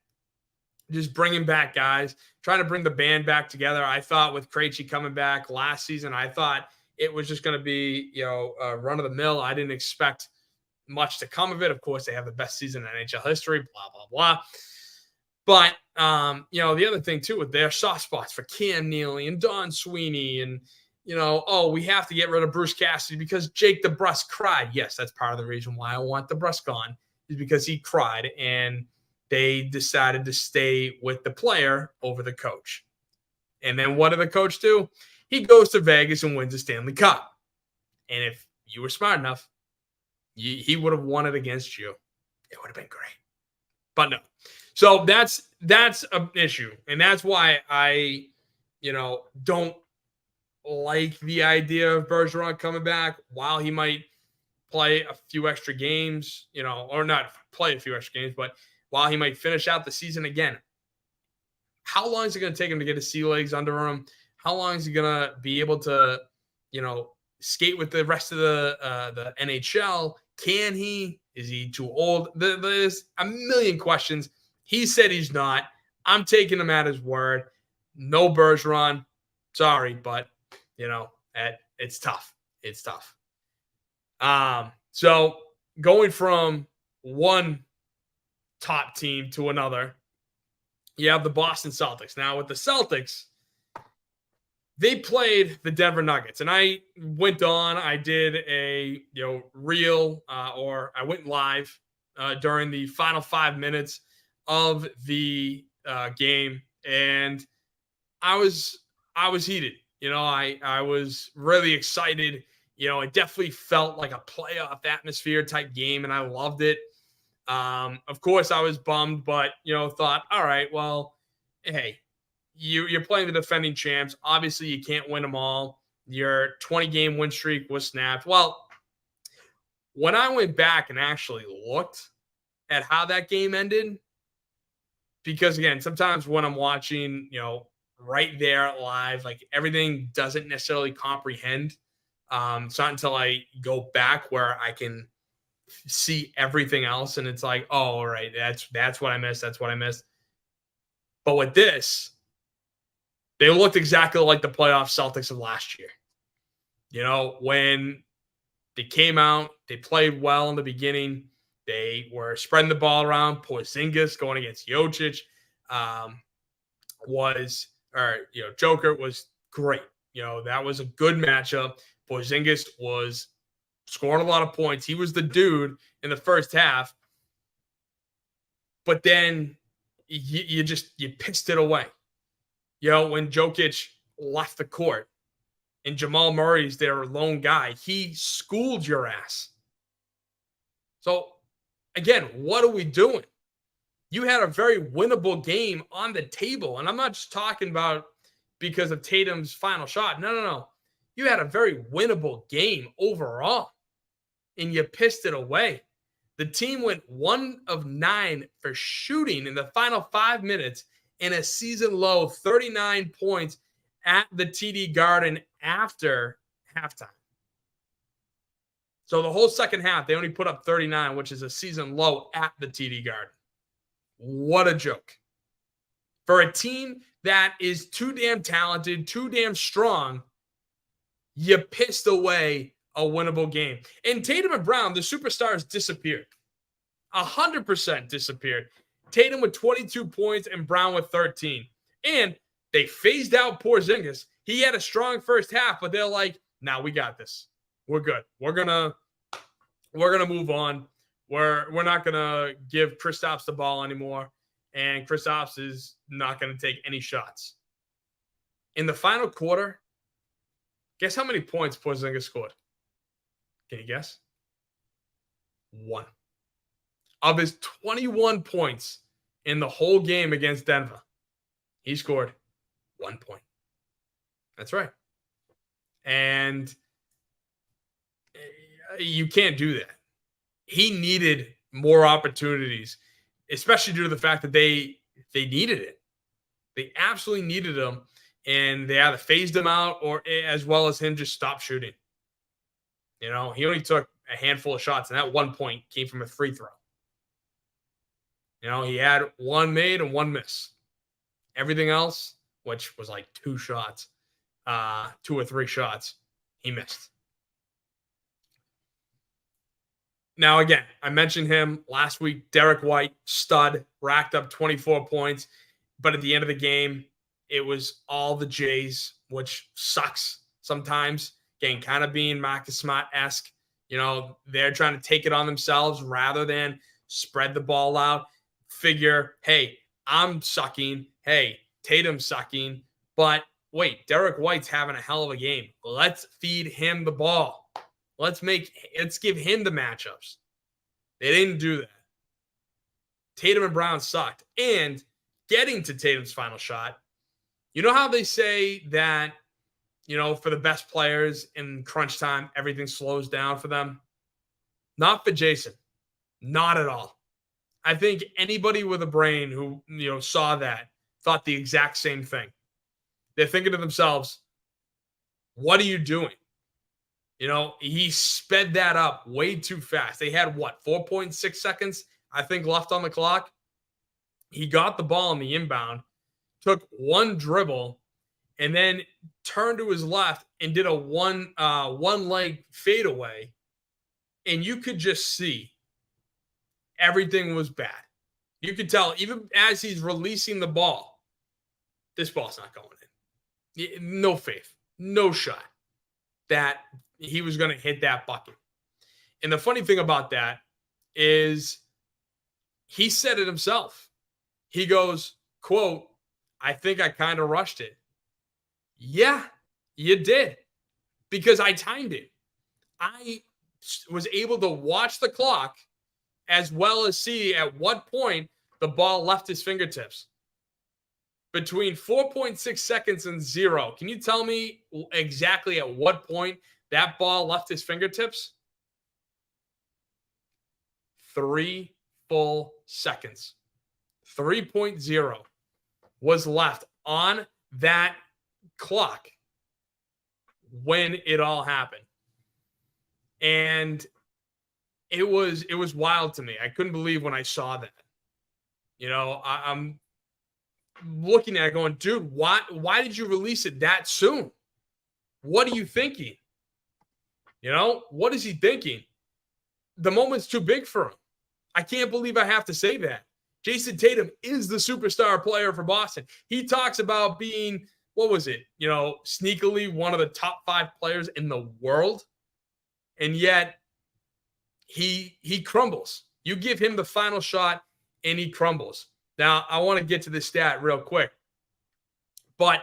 just bringing back guys, trying to bring the band back together. I thought with Krejci coming back last season, I thought it was just going to be, a run of the mill. I didn't expect much to come of it. Of course, they have the best season in NHL history, blah, blah, blah. But, the other thing, too, with their soft spots for Cam Neely and Don Sweeney and, we have to get rid of Bruce Cassidy because Jake DeBrusque cried. Yes, that's part of the reason why I want DeBrusque gone, is because he cried and they decided to stay with the player over the coach. And then what did the coach do? He goes to Vegas and wins the Stanley Cup. And if you were smart enough, he would have won it against you. It would have been great. But no. So that's an issue. And that's why I, don't like the idea of Bergeron coming back. While he might play a few extra games, or not play a few extra games, but while he might finish out the season again, how long is it going to take him to get his sea legs under him? How long is he going to be able to, skate with the rest of the NHL? Can he? Is he too old? There's a million questions. He said he's not. I'm taking him at his word. No Bergeron. Sorry, but, it's tough. It's tough. So going from one top team to another, you have the Boston Celtics. Now with the Celtics, they played the Denver Nuggets, and I went on. I did a reel, or I went live during the final 5 minutes of the game, and I was heated. I was really excited. It definitely felt like a playoff atmosphere type game, and I loved it. Of course, I was bummed, but thought, all right, well, hey, you're playing the defending champs. Obviously, you can't win them all. Your 20-game win streak was snapped. Well, when I went back and actually looked at how that game ended, because again, sometimes when I'm watching, right there live, like everything doesn't necessarily comprehend. It's not until I go back where I can see everything else, and it's like, oh, all right, that's what I missed. That's what I missed. But with this, they looked exactly like the playoff Celtics of last year. When they came out, they played well in the beginning. They were spreading the ball around. Porzingis going against Jokic Joker was great. That was a good matchup. Porzingis was scoring a lot of points. He was the dude in the first half. But then you pissed it away. When Jokic left the court and Jamal Murray's their lone guy, he schooled your ass. So, again, what are we doing? You had a very winnable game on the table. And I'm not just talking about because of Tatum's final shot. No. You had a very winnable game overall, and you pissed it away. The team went 1 of 9 for shooting in the final 5 minutes and a season low 39 points at the TD Garden after halftime. So the whole second half, they only put up 39, which is a season low at the TD Garden. What a joke. For a team that is too damn talented, too damn strong, you pissed away a winnable game. And Tatum and Brown, the superstars, disappeared. 100% disappeared. Tatum with 22 points and Brown with 13. And they phased out Porzingis. He had a strong first half, but they're like, nah, we got this. We're good. We're gonna move on. We're not gonna give Kristaps the ball anymore, and Kristaps is not gonna take any shots. In the final quarter, guess how many points Porzingis scored? Can you guess? 1. Of his 21 points in the whole game against Denver, he scored 1 point. That's right. And you can't do that. He needed more opportunities, especially due to the fact that they needed it. They absolutely needed him, and they either phased him out or as well as him just stopped shooting. He only took a handful of shots, and that 1 point came from a free throw. He had 1 made and 1 miss. Everything else, which was like 2 shots, 2 or 3 shots, he missed. Now, again, I mentioned him last week. Derek White, stud, racked up 24 points. But at the end of the game, it was all the Jays, which sucks sometimes. Again, kind of being Marcus Smart-esque. They're trying to take it on themselves rather than spread the ball out. Figure, hey, I'm sucking. Hey, Tatum's sucking. But wait, Derek White's having a hell of a game. Let's feed him the ball. Let's give him the matchups. They didn't do that. Tatum and Brown sucked. And getting to Tatum's final shot, you know how they say that, for the best players in crunch time, everything slows down for them? Not for Jason. Not at all. I think anybody with a brain who, saw that thought the exact same thing. They're thinking to themselves, what are you doing? He sped that up way too fast. They had 4.6 seconds, I think, left on the clock. He got the ball on the inbound, took 1 dribble, and then turned to his left and did a one leg fadeaway. And you could just see everything was bad. You could tell, even as he's releasing the ball, this ball's not going in. No faith, no shot that he was going to hit that bucket. And the funny thing about that is he said it himself. He goes, quote, I think I kind of rushed it. Yeah, you did, because I timed it. I was able to watch the clock as well as see at what point the ball left his fingertips. Between 4.6 seconds and 0. Can you tell me exactly at what point that ball left his fingertips? 3 full seconds. 3.0 was left on that clock when it all happened. And it was wild to me. I couldn't believe when I saw that. looking at it going, dude, why did you release it that soon? What are you thinking? What is he thinking? The moment's too big for him. I can't believe I have to say that. Jason Tatum is the superstar player for Boston. He talks about being, sneakily one of the top 5 players in the world. And yet he crumbles. You give him the final shot and he crumbles. Now, I want to get to this stat real quick. But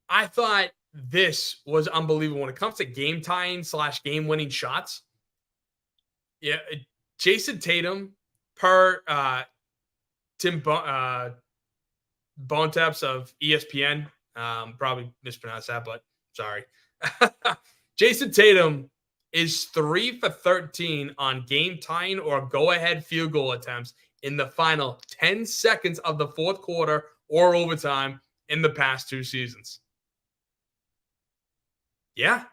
I thought this was unbelievable when it comes to game tying / game winning shots. Yeah, Jason Tatum per Tim Bontemps of ESPN. Probably mispronounced that, but sorry. Jason Tatum is 3 for 13 on game tying or go-ahead field goal attempts in the final 10 seconds of the fourth quarter or overtime in the past 2 seasons. Yeah.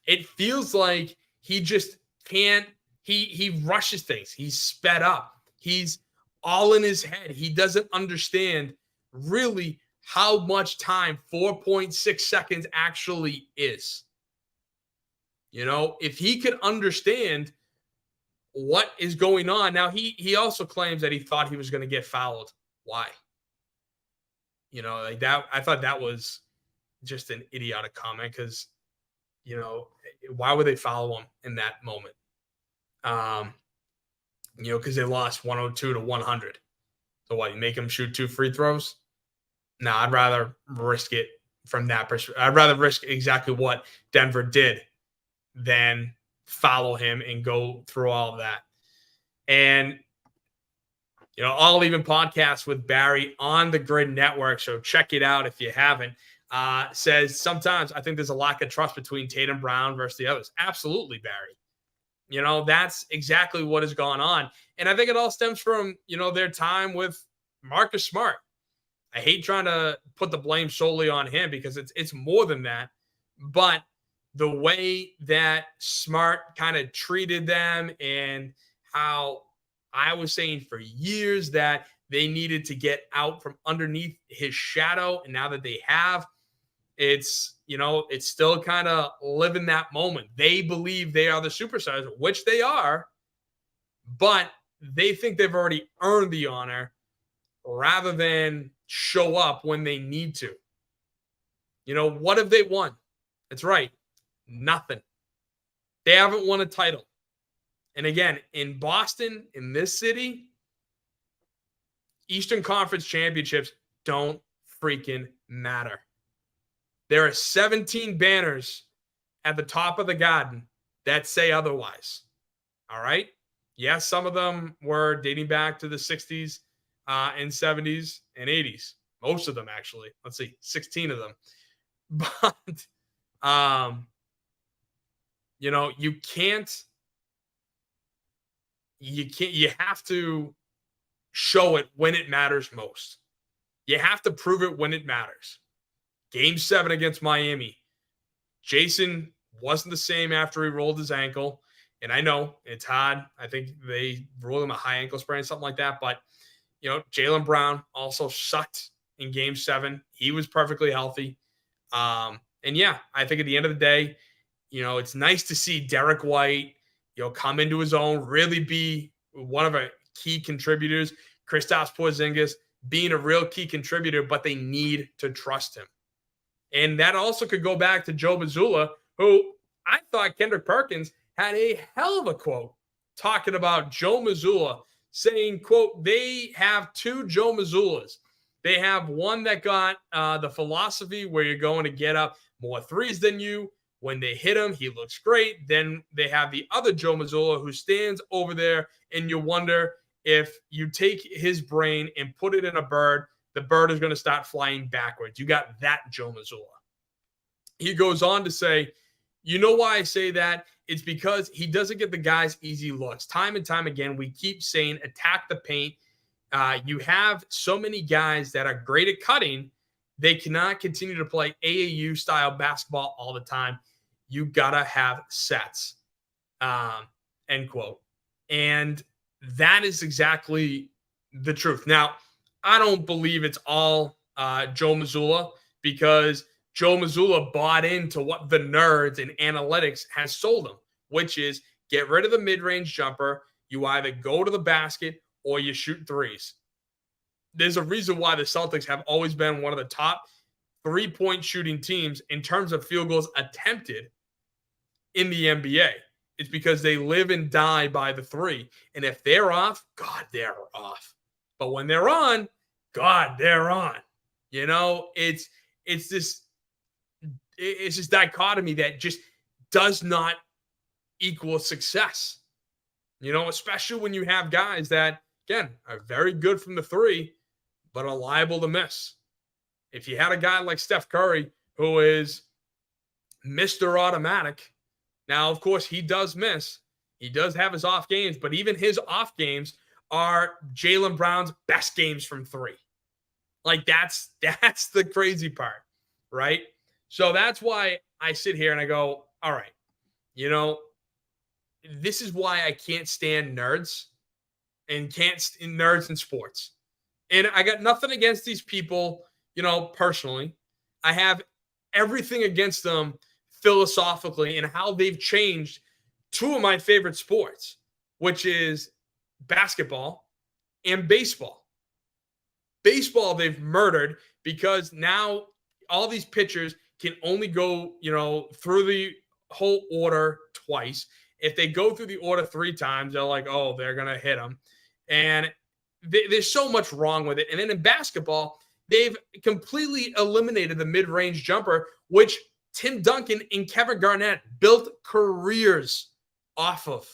It feels like he just can't. He rushes things. He's sped up. He's all in his head. He doesn't understand really how much time 4.6 seconds actually is. If he could understand what is going on. Now, he also claims that he thought he was going to get fouled. Why? Like that. I thought that was just an idiotic comment because, why would they foul him in that moment? Because they lost 102 to 100. So what, you make him shoot 2 free throws? No, I'd rather risk it from that perspective. I'd rather risk exactly what Denver did than follow him and go through all of that. And, I'll even podcast with Barry on the GRYD Network. So check it out if you haven't. Says sometimes I think there's a lack of trust between Tatum Brown versus the others. Absolutely, Barry. That's exactly what has gone on. And I think it all stems from, their time with Marcus Smart. I hate trying to put the blame solely on him because it's more than that. But the way that Smart kind of treated them and how I was saying for years that they needed to get out from underneath his shadow. And now that they have, it's still kind of living that moment. They believe they are the superstars, which they are, but they think they've already earned the honor rather than show up when they need to. What have they won? That's right. Nothing. They haven't won a title. And again, in Boston, in this city, Eastern Conference championships don't freaking matter. There are 17 banners at the top of the Garden that say otherwise. All right? Yes, some of them were dating back to the 60s and 70s and 80s. Most of them, actually. Let's see, 16 of them. But, you have to show it when it matters most. You have to prove it when it matters. Game 7 against Miami. Jason wasn't the same after he rolled his ankle. And I know it's hard. I think they ruled him a high ankle sprain, something like that. But, Jaylen Brown also sucked in Game 7. He was perfectly healthy. And yeah, I think at the end of the day, it's nice to see Derek White, come into his own, really be one of our key contributors. Kristaps Porzingis being a real key contributor, but they need to trust him. And that also could go back to Joe Mazzulla, who I thought Kendrick Perkins had a hell of a quote talking about Joe Mazzulla, saying, quote, they have 2 Joe Mazzullas. They have one that got the philosophy where you're going to get up more threes than you. When they hit him, he looks great. Then they have the other Joe Mazzulla who stands over there, and you wonder if you take his brain and put it in a bird, the bird is going to start flying backwards. You got that Joe Mazzulla. He goes on to say, you know why I say that? It's because he doesn't get the guys easy looks. Time and time again, we keep saying attack the paint. You have so many guys that are great at cutting. They cannot continue to play AAU-style basketball all the time. You got to have sets, end quote. And that is exactly the truth. Now, I don't believe it's all Joe Mazzulla, because Joe Mazzulla bought into what the nerds and analytics has sold him, which is get rid of the mid-range jumper. You either go to the basket or you shoot threes. There's a reason why the Celtics have always been one of the top three-point shooting teams in terms of field goals attempted in the NBA. It's because they live and die by the three. And if they're off, God, they're off. But when they're on, God, they're on. You know, it's this dichotomy that just does not equal success. You know, especially when you have guys that, again, are very good from the three, but are liable to miss. If you had a guy like Steph Curry, who is Mr. Automatic, now, of course, he does miss. He does have his off games, but even his off games are Jaylen Brown's best games from three. Like, that's the crazy part, right? So that's why I sit here and I go, all right, you know, this is why I can't stand nerds and can't stand nerds in sports. And I got nothing against these people, you know, personally. I have everything against them philosophically and how they've changed two of my favorite sports, which is basketball and baseball. Baseball, they've murdered because now all these pitchers can only go, you know, through the whole order twice. If they go through the order three times, they're like, oh, they're going to hit them. And there's so much wrong with it. And then in basketball, they've completely eliminated the mid-range jumper, which Tim Duncan and Kevin Garnett built careers off of.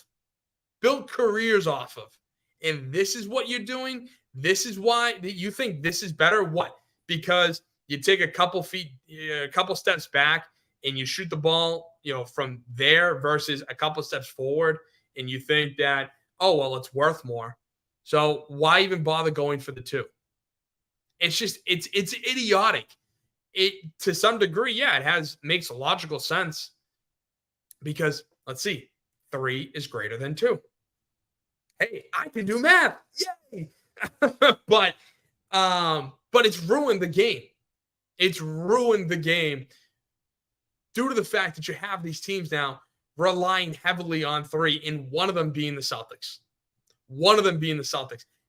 And this is what you're doing. This is why you think this is better. What? Because you take a couple steps back and you shoot the ball, you know, from there versus a couple steps forward, and you think that, oh, well, it's worth more. So why even bother going for the two? It's just, it's idiotic. It, to some degree, yeah, makes logical sense because, let's see, 3 is greater than 2. Hey, I can do math. Yay. But it's ruined the game. It's ruined the game due to the fact that you have these teams now relying heavily on 3, and one of them being the Celtics.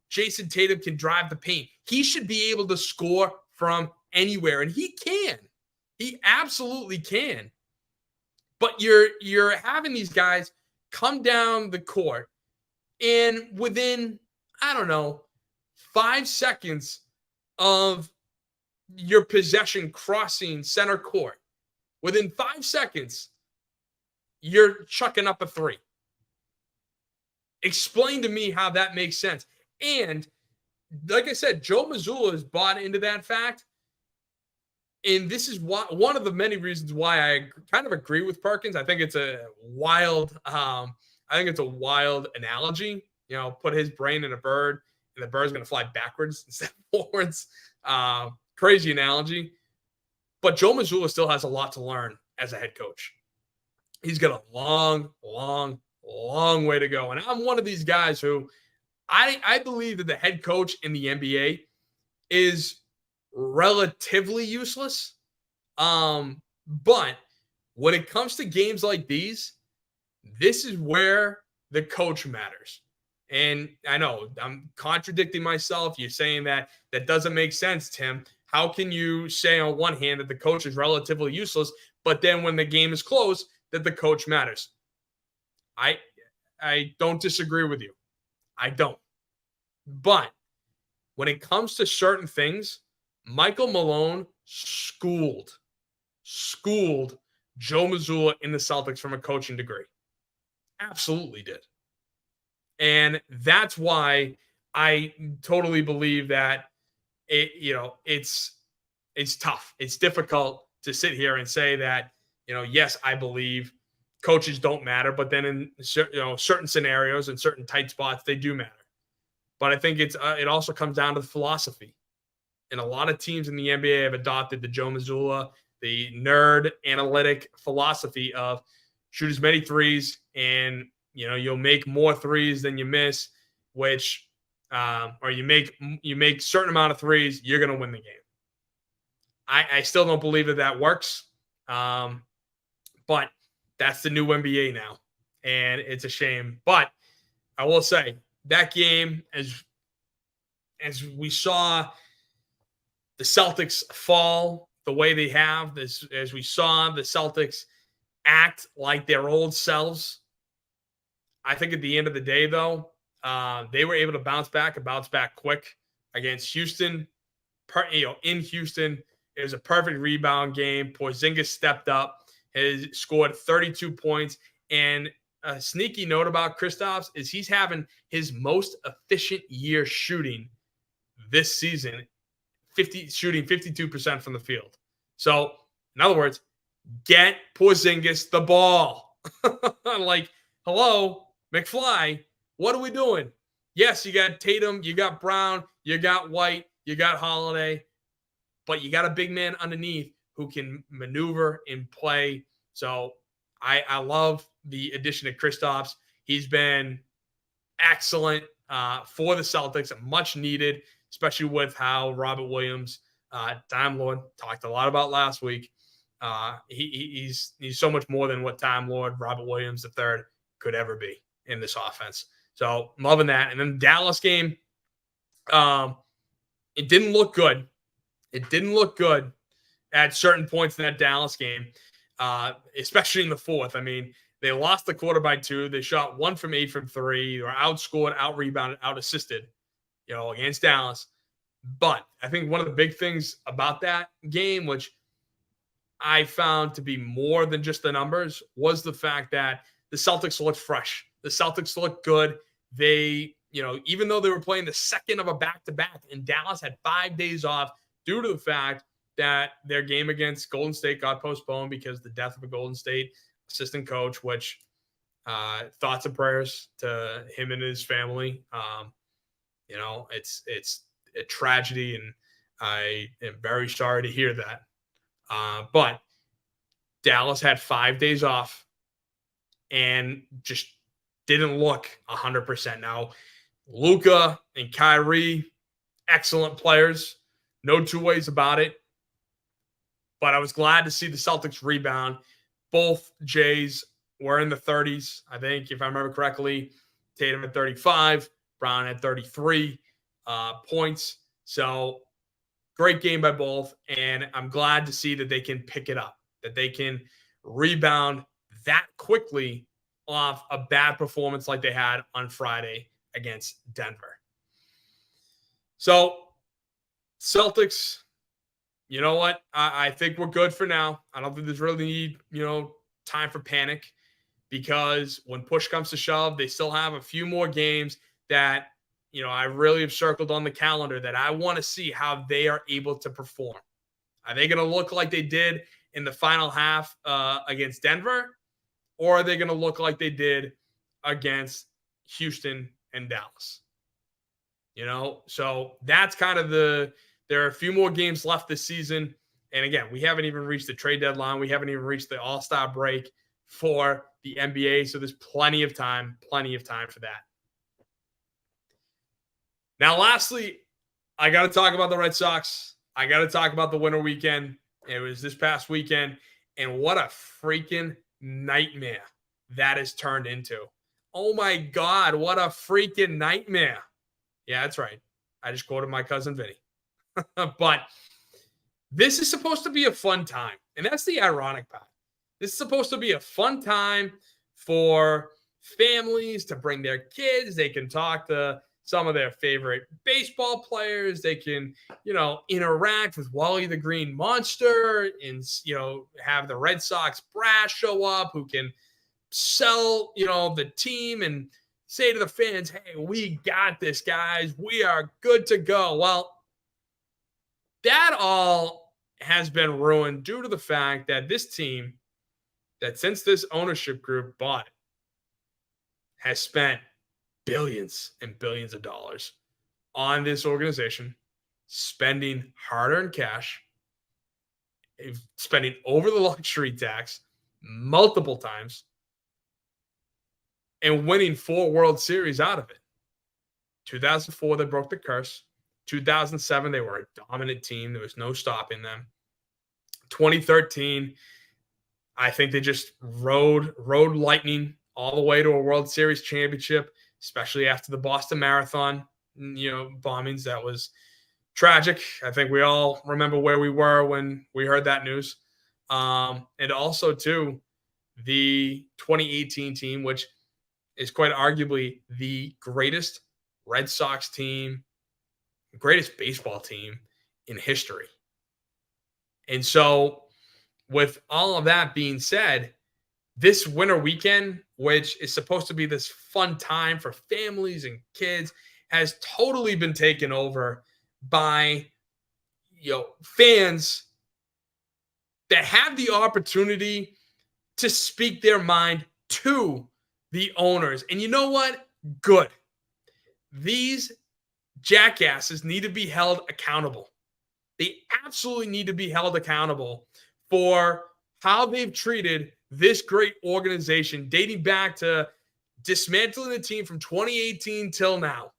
Jason Tatum can drive the paint. He should be able to score from anywhere, and he can. He absolutely can. But you're having these guys come down the court, and within, I don't know, 5 seconds of your possession crossing center court, within 5 seconds, you're chucking up a 3. Explain to me how that makes sense. And like I said, Joe Mazzulla has bought into that fact. And this is one of the many reasons why I kind of agree with Perkins. I think it's a wild analogy. You know, put his brain in a bird, and the bird's going to fly backwards instead of forwards. Crazy analogy. But Joe Mazzulla still has a lot to learn as a head coach. He's got a long way to go. And I'm one of these guys who I believe that the head coach in the NBA is relatively useless. But when it comes to games like these, this is where the coach matters. And I know I'm contradicting myself. You're saying that doesn't make sense, Tim. How can you say on one hand that the coach is relatively useless, but then when the game is close, that the coach matters? I don't disagree with you. I don't. But when it comes to certain things, Michael Malone schooled Joe Mazzulla in the Celtics from a coaching degree. Absolutely did. And that's why I totally believe that it's tough. It's difficult to sit here and say that, yes, I believe coaches don't matter, but then in certain scenarios and certain tight spots, they do matter. But I think it also comes down to the philosophy. And a lot of teams in the NBA have adopted the Joe Mazzulla, the nerd analytic philosophy of shoot as many threes and, you'll make more threes than you miss, which or you make certain amount of threes, you're going to win the game. I still don't believe that works. But that's the new NBA now, and it's a shame. But I will say that game, as we saw the Celtics fall the way they have, as we saw the Celtics act like their old selves, I think at the end of the day, though, they were able to bounce back quick against Houston. In Houston, it was a perfect rebound game. Porzingis stepped up, has scored 32 points. And a sneaky note about Kristaps is he's having his most efficient year shooting this season, shooting 52% from the field. So, in other words, get Porzingis the ball. Like, hello, McFly, what are we doing? Yes, you got Tatum, you got Brown, you got White, you got Holiday, but you got a big man underneath who can maneuver and play. So I love the addition of Kristaps. He's been excellent for the Celtics, much needed, especially with how Robert Williams, Time Lord, talked a lot about last week. He's so much more than what Time Lord Robert Williams III could ever be in this offense. So I'm loving that. And then Dallas game, it didn't look good. It didn't look good at certain points in that Dallas game, especially in the fourth. I mean, they lost the quarter by 2. They shot 1 from 8 from 3. They were outscored, out-rebounded, out-assisted, against Dallas. But I think one of the big things about that game, which I found to be more than just the numbers, was the fact that the Celtics looked fresh. The Celtics looked good. They, even though they were playing the second of a back-to-back, and Dallas had 5 days off due to the fact that their game against Golden State got postponed because of the death of a Golden State assistant coach, which thoughts and prayers to him and his family. It's a tragedy, and I am very sorry to hear that. But Dallas had 5 days off and just didn't look 100%. Now, Luka and Kyrie, excellent players. No two ways about it. But I was glad to see the Celtics rebound. Both Jays were in the 30s. I think, if I remember correctly, Tatum at 35, Brown at 33 points. So great game by both. And I'm glad to see that they can pick it up, that they can rebound that quickly off a bad performance like they had on Friday against Denver. So Celtics, you know what? I think we're good for now. I don't think there's really time for panic, because when push comes to shove, they still have a few more games that, I really have circled on the calendar that I want to see how they are able to perform. Are they going to look like they did in the final half against Denver, or are they going to look like they did against Houston and Dallas? So that's kind of there are a few more games left this season. And again, we haven't even reached the trade deadline. We haven't even reached the All-Star break for the NBA. So there's plenty of time for that. Now, lastly, I got to talk about the Red Sox. I got to talk about the Winter Weekend. It was this past weekend, and what a freaking nightmare that has turned into. Oh my God, what a freaking nightmare. Yeah, that's right. I just quoted my cousin Vinny. But this is supposed to be a fun time, and that's the ironic part. This is supposed to be a fun time for families to bring their kids. They can talk to some of their favorite baseball players. They can, interact with Wally the Green Monster and, have the Red Sox Brass show up, who can sell, the team and say to the fans, hey, we got this, guys. We are good to go. Well, that all has been ruined due to the fact that this team, that since this ownership group bought it, has spent billions and billions of dollars on this organization, spending hard-earned cash, spending over the luxury tax multiple times, and winning 4 World Series out of it. 2004, they broke the curse. 2007, they were a dominant team. There was no stopping them. 2013, I think they just rode lightning all the way to a World Series championship, especially after the Boston Marathon, bombings. That was tragic. I think we all remember where we were when we heard that news. And also, too, the 2018 team, which is quite arguably the greatest Red Sox team, greatest baseball team in history. And so, with all of that being said, this winter weekend, which is supposed to be this fun time for families and kids, has totally been taken over by fans that have the opportunity to speak their mind to the owners. And you know what? Good. These jackasses need to be held accountable. They absolutely need to be held accountable for how they've treated this great organization, dating back to dismantling the team from 2018 till now,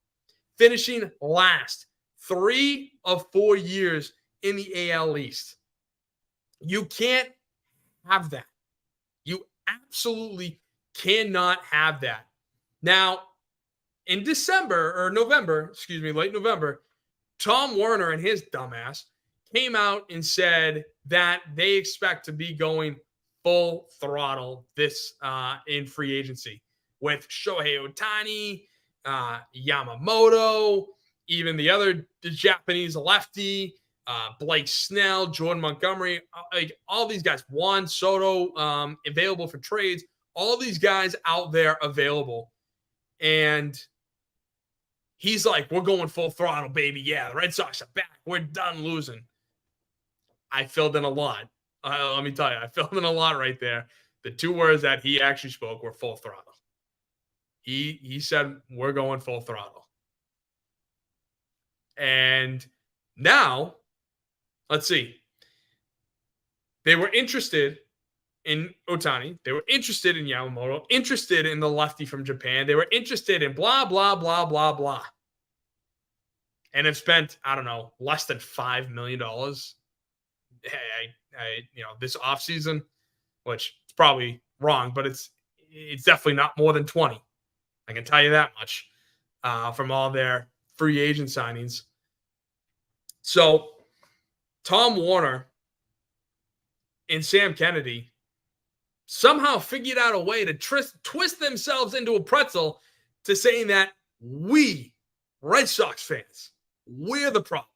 finishing last 3 of 4 years in the AL East. You can't have that. You absolutely cannot have that. Now, in late November, Tom Werner and his dumbass came out and said that they expect to be going full throttle this in free agency with Shohei Ohtani, Yamamoto, even the Japanese lefty, Blake Snell, Jordan Montgomery, like all these guys, Juan Soto, available for trades, all these guys out there available. And he's like, we're going full throttle, baby. Yeah, the Red Sox are back. We're done losing. I filled in a lot. Let me tell you, I filled in a lot right there. The 2 words that he actually spoke were full throttle. He said, we're going full throttle. And now, let's see. They were interested in Ohtani. They were interested in Yamamoto, interested in the lefty from Japan. They were interested in blah, blah, blah, blah, blah. And have spent, I don't know, less than $5 million this offseason, which is probably wrong, but it's definitely not more than 20. I can tell you that much from all their free agent signings. So Tom Werner and Sam Kennedy somehow figured out a way to twist themselves into a pretzel to saying that we, Red Sox fans, we're the problem.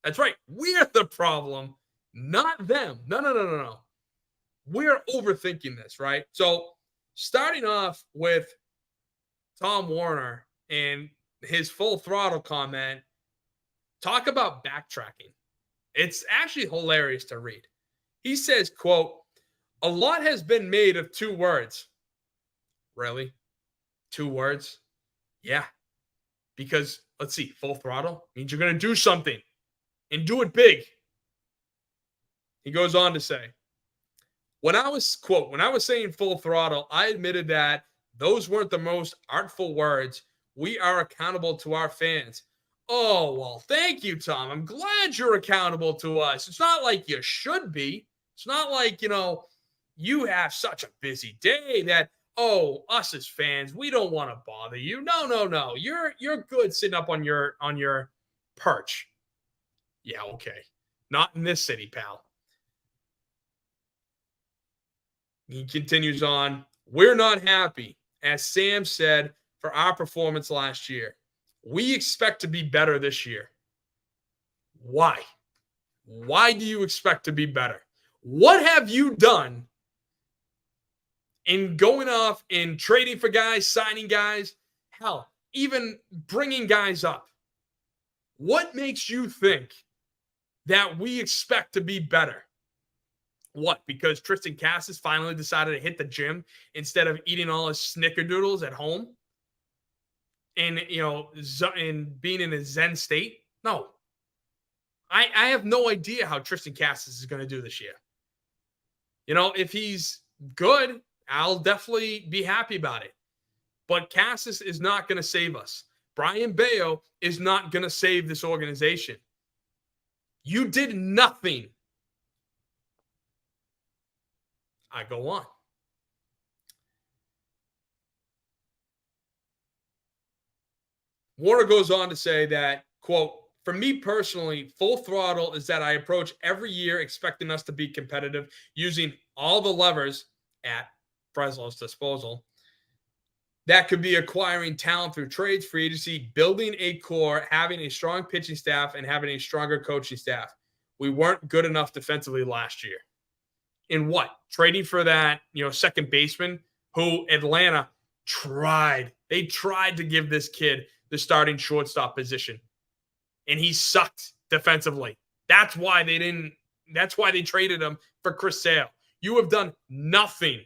That's right. We're the problem, not them. No. We're overthinking this, right? So starting off with Tom Werner and his full throttle comment, talk about backtracking. It's actually hilarious to read. He says, quote, a lot has been made of 2 words. Really? 2 words? Yeah. Because, let's see, full throttle means you're going to do something and do it big. He goes on to say, when I was saying full throttle, I admitted that those weren't the most artful words. We are accountable to our fans. Oh, well, thank you, Tom. I'm glad you're accountable to us. It's not like you should be. It's not like, you have such a busy day that, us as fans, we don't want to bother you. No. You're good sitting up on your perch. Yeah, okay. Not in this city, pal. He continues on. We're not happy, as Sam said, for our performance last year. We expect to be better this year. Why? Why do you expect to be better? What have you done in going off and trading for guys, signing guys, hell, even bringing guys up? What makes you think that we expect to be better? What? Because Tristan Cassis finally decided to hit the gym instead of eating all his snickerdoodles at home and, and being in a Zen state? No. I have no idea how Tristan Cassis is going to do this year. If he's good, I'll definitely be happy about it. But Cassis is not going to save us. Brian Bayo is not going to save this organization. You did nothing. I go on. Warner goes on to say that, quote, for me personally, full throttle is that I approach every year expecting us to be competitive, using all the levers at Breslow's disposal. That could be acquiring talent through trades, free agency, building a core, having a strong pitching staff, and having a stronger coaching staff. We weren't good enough defensively last year. In what? Trading for that, second baseman who Atlanta tried. They tried to give this kid the starting shortstop position, and he sucked defensively. That's why they traded him for Chris Sale. You have done nothing.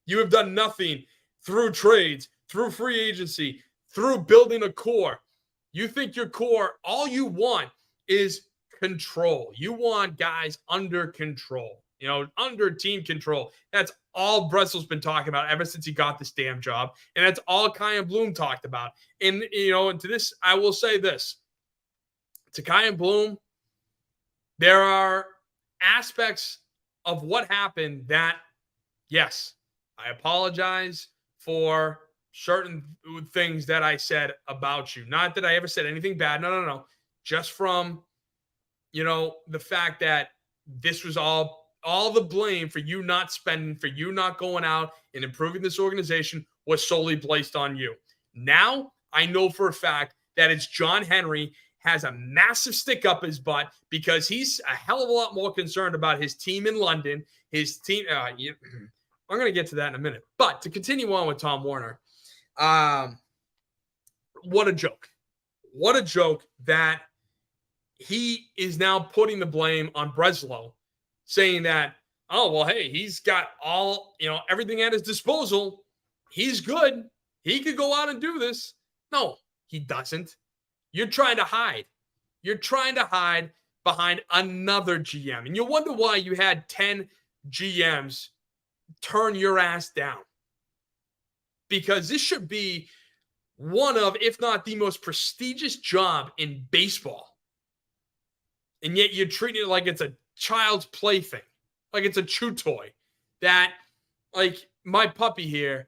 You have done nothing through trades, through free agency, through building a core. You think your core, all you want is control. You want guys under control, under team control. That's all Bressel's been talking about ever since he got this damn job. And that's all Kyan Bloom talked about. And, and to this, I will say this. To Kyan Bloom, there are aspects of what happened that, yes, I apologize for certain things that I said about you. Not that I ever said anything bad. No. Just from, the fact that this was all the blame for you not spending, for you not going out and improving this organization was solely placed on you. Now, I know for a fact that it's John Henry has a massive stick up his butt because he's a hell of a lot more concerned about his team in London, his team. I'm going to get to that in a minute. But to continue on with Tom Warner, what a joke. What a joke that he is now putting the blame on Breslow, saying that, oh, well, hey, he's got everything at his disposal. He's good. He could go out and do this. No, he doesn't. You're trying to hide. You're trying to hide behind another GM. And you wonder why you had 10 GMs turn your ass down. Because this should be one of, if not the most prestigious job in baseball. And yet you're treating it like it's a child's plaything. Like it's a chew toy. That, like my puppy here,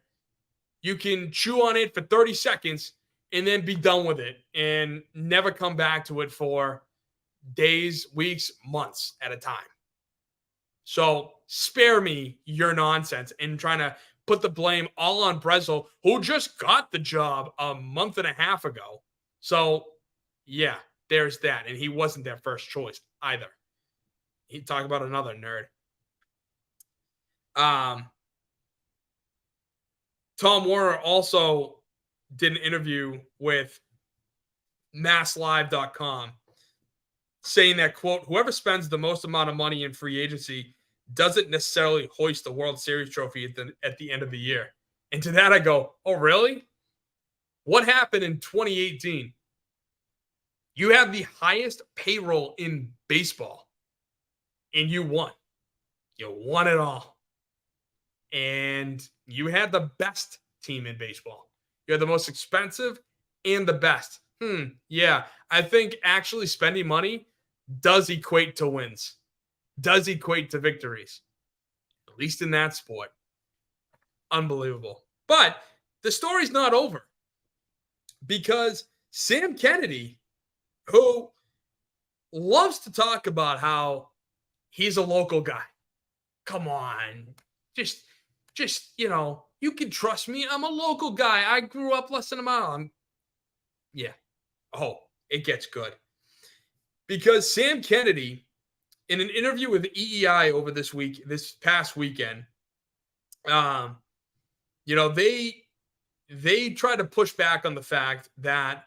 you can chew on it for 30 seconds and then be done with it and never come back to it for days, weeks, months at a time. So spare me your nonsense and trying to put the blame all on Breslow, who just got the job a month and a half ago. So, yeah, there's that. And he wasn't their first choice either. He'd talk about another nerd. Tom Warner also did an interview with MassLive.com saying that, quote, whoever spends the most amount of money in free agency doesn't necessarily hoist the World Series trophy at the end of the year. And to that I go, oh, really? What happened in 2018? You have the highest payroll in baseball, and you won. You won it all. And you had the best team in baseball. You had the most expensive and the best. Yeah, I think actually spending money does equate to wins, does equate to victories, at least in that sport. Unbelievable. But the story's not over because Sam Kennedy, who loves to talk about how he's a local guy. Come on. Just you can trust me. I'm a local guy. I grew up less than a mile. Yeah. Oh, it gets good. Because Sam Kennedy, in an interview with EEI over this past weekend, they try to push back on the fact that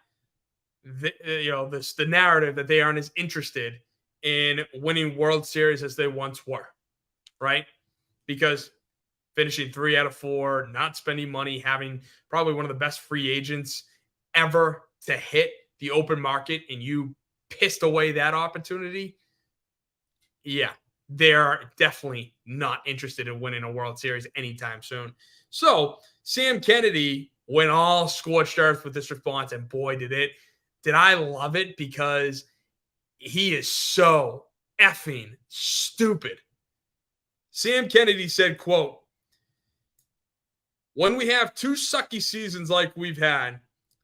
the narrative that they aren't as interested in winning World Series as they once were, right? Because finishing 3 out of 4, not spending money, having probably one of the best free agents ever to hit the open market, and you pissed away that opportunity. Yeah, they're definitely not interested in winning a World Series anytime soon. So Sam Kennedy went all scorched earth with this response, and boy, did I love it, because he is so effing stupid. Sam Kennedy said, quote, "When we have two sucky seasons like we've had,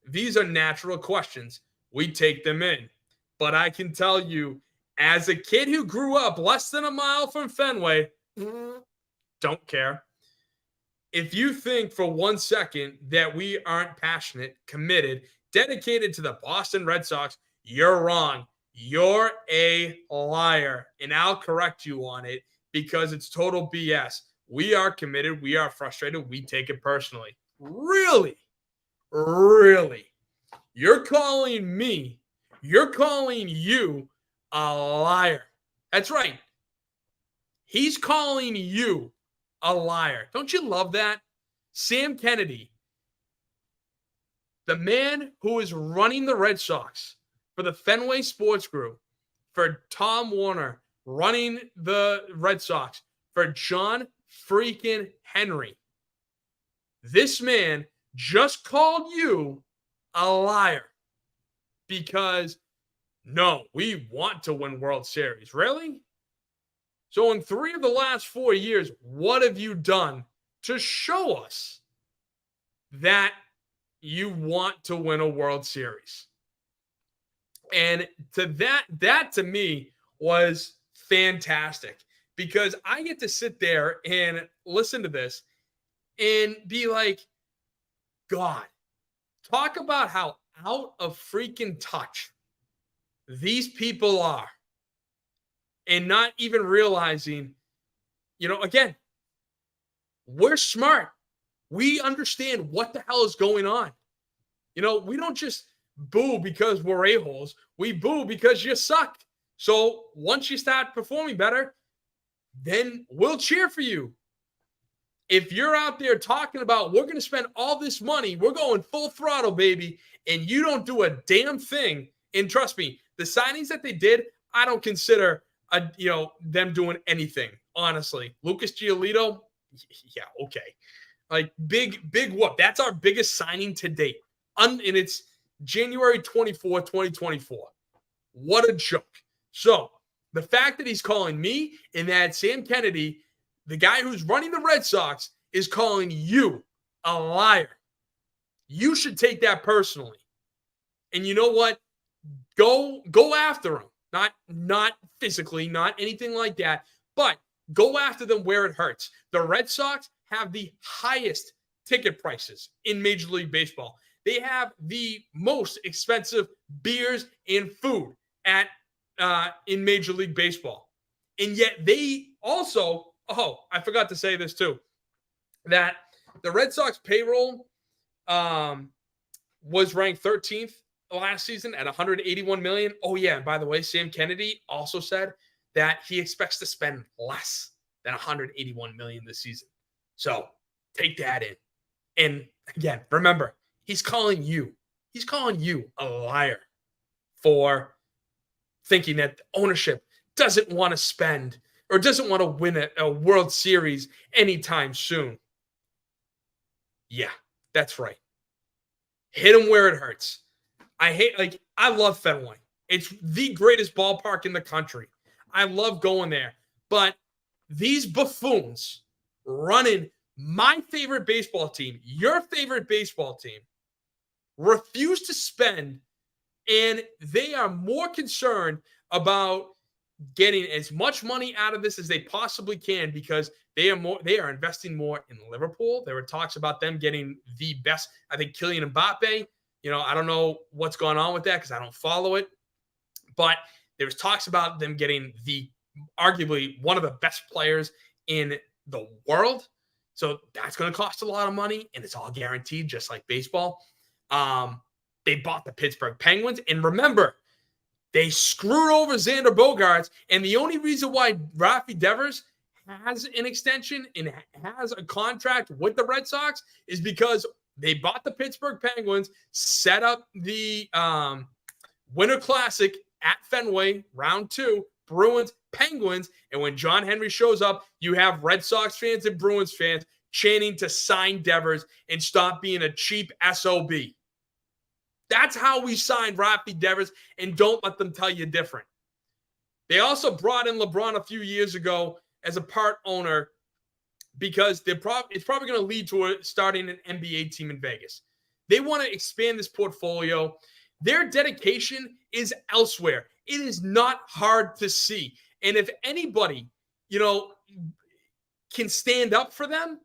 these are natural questions. We take them in. But I can tell you, as a kid who grew up less than a mile from Fenway, don't care. If you think for 1 second that we aren't passionate, committed, dedicated to the Boston Red Sox, you're wrong. You're a liar. And I'll correct you on it, because it's total BS. We are committed. We are frustrated. We take it personally." Really? Really? You're calling you a liar. That's right. He's calling you a liar. Don't you love that? Sam Kennedy, the man who is running the Red Sox for the Fenway Sports Group, for Tom Warner running the Red Sox, for John freaking Henry. This man just called you a liar, because no, we want to win World Series. Really? So in 3 of the last 4 years, what have you done to show us that you want to win a World Series? And that to me was fantastic, because I get to sit there and listen to this and be like, God, talk about how out of freaking touch these people are, and not even realizing, again, we're smart. We understand what the hell is going on. We don't just boo because we're a-holes. We boo because you suck. So once you start performing better, then we'll cheer for you. If you're out there talking about, we're going to spend all this money, we're going full throttle, baby, and you don't do a damn thing, and trust me, the signings that they did, I don't consider them doing anything, honestly. Lucas Giolito, yeah, okay. Like, big whoop. That's our biggest signing to date. And it's January 24th, 2024. What a joke. So, the fact that he's calling me and that Sam Kennedy, the guy who's running the Red Sox, is calling you a liar, you should take that personally. And you know what? Go after him. Not physically, not anything like that, but go after them where it hurts. The Red Sox have the highest ticket prices in Major League Baseball. They have the most expensive beers and food in Major League Baseball. And yet they also, I forgot to say this too, that the Red Sox payroll was ranked 13th last season at $181 million. Oh yeah, and by the way, Sam Kennedy also said that he expects to spend less than $181 million this season. So take that in. And again, remember, he's calling you a liar for thinking that ownership doesn't want to spend or doesn't want to win a World Series anytime soon. Yeah, that's right. Hit him where it hurts. I love Fenway. It's the greatest ballpark in the country. I love going there. But these buffoons running my favorite baseball team, your favorite baseball team, refuse to spend, and they are more concerned about getting as much money out of this as they possibly can, because they are investing more in Liverpool. There were talks about them getting the best, I think, Kylian Mbappe. I don't know what's going on with that because I don't follow it. But there was talks about them getting arguably one of the best players in the world. So that's going to cost a lot of money, and it's all guaranteed, just like baseball. They bought the Pittsburgh Penguins. And remember, they screwed over Xander Bogaerts. And the only reason why Rafi Devers has an extension and has a contract with the Red Sox is because they bought the Pittsburgh Penguins, set up the Winter Classic at Fenway, round 2, Bruins, Penguins. And when John Henry shows up, you have Red Sox fans and Bruins fans Channing to sign Devers and stop being a cheap SOB. That's how we signed Rafi Devers, and don't let them tell you different. They also brought in LeBron a few years ago as a part owner because it's probably going to lead to starting an NBA team in Vegas. They want to expand this portfolio. Their dedication is elsewhere. It is not hard to see. And if anybody, can stand up for them,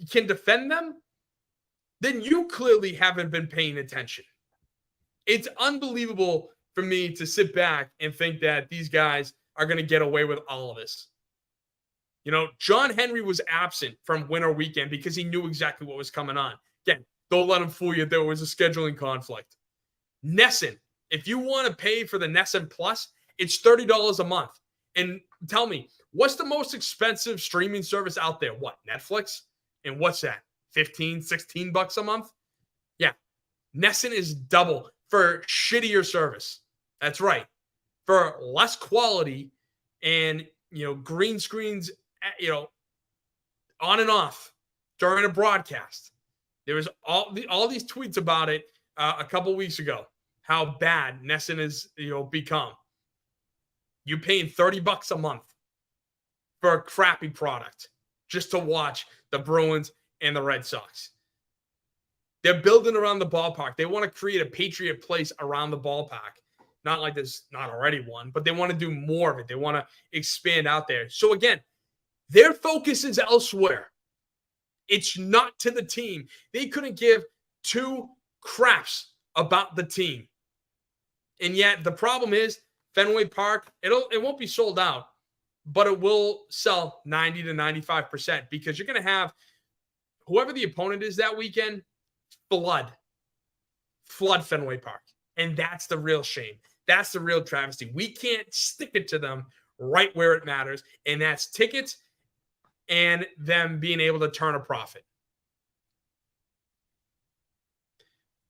can defend them, then you clearly haven't been paying attention. It's unbelievable for me to sit back and think that these guys are going to get away with all of this. John Henry was absent from Winter Weekend because he knew exactly what was coming on. Again, don't let him fool you. There was a scheduling conflict. NESN, if you want to pay for the NESN Plus, it's $30 a month. And tell me, what's the most expensive streaming service out there? What, Netflix? And what's that? 15, 16 bucks a month? Yeah. NESN is double for shittier service. That's right. For less quality and, green screens, on and off during a broadcast. There was all these tweets about it a couple weeks ago, how bad NESN has, become. You're paying $30 a month for a crappy product just to watch the Bruins and the Red Sox. They're building around the ballpark. They want to create a Patriot place around the ballpark. Not like there's not already one, but they want to do more of it. They want to expand out there. So again, their focus is elsewhere. It's not to the team. They couldn't give two craps about the team. And yet the problem is Fenway Park, it won't be sold out, but it will sell 90 to 95% because you're going to have whoever the opponent is that weekend flood Fenway Park. And that's the real shame. That's the real travesty. We can't stick it to them right where it matters, and that's tickets and them being able to turn a profit.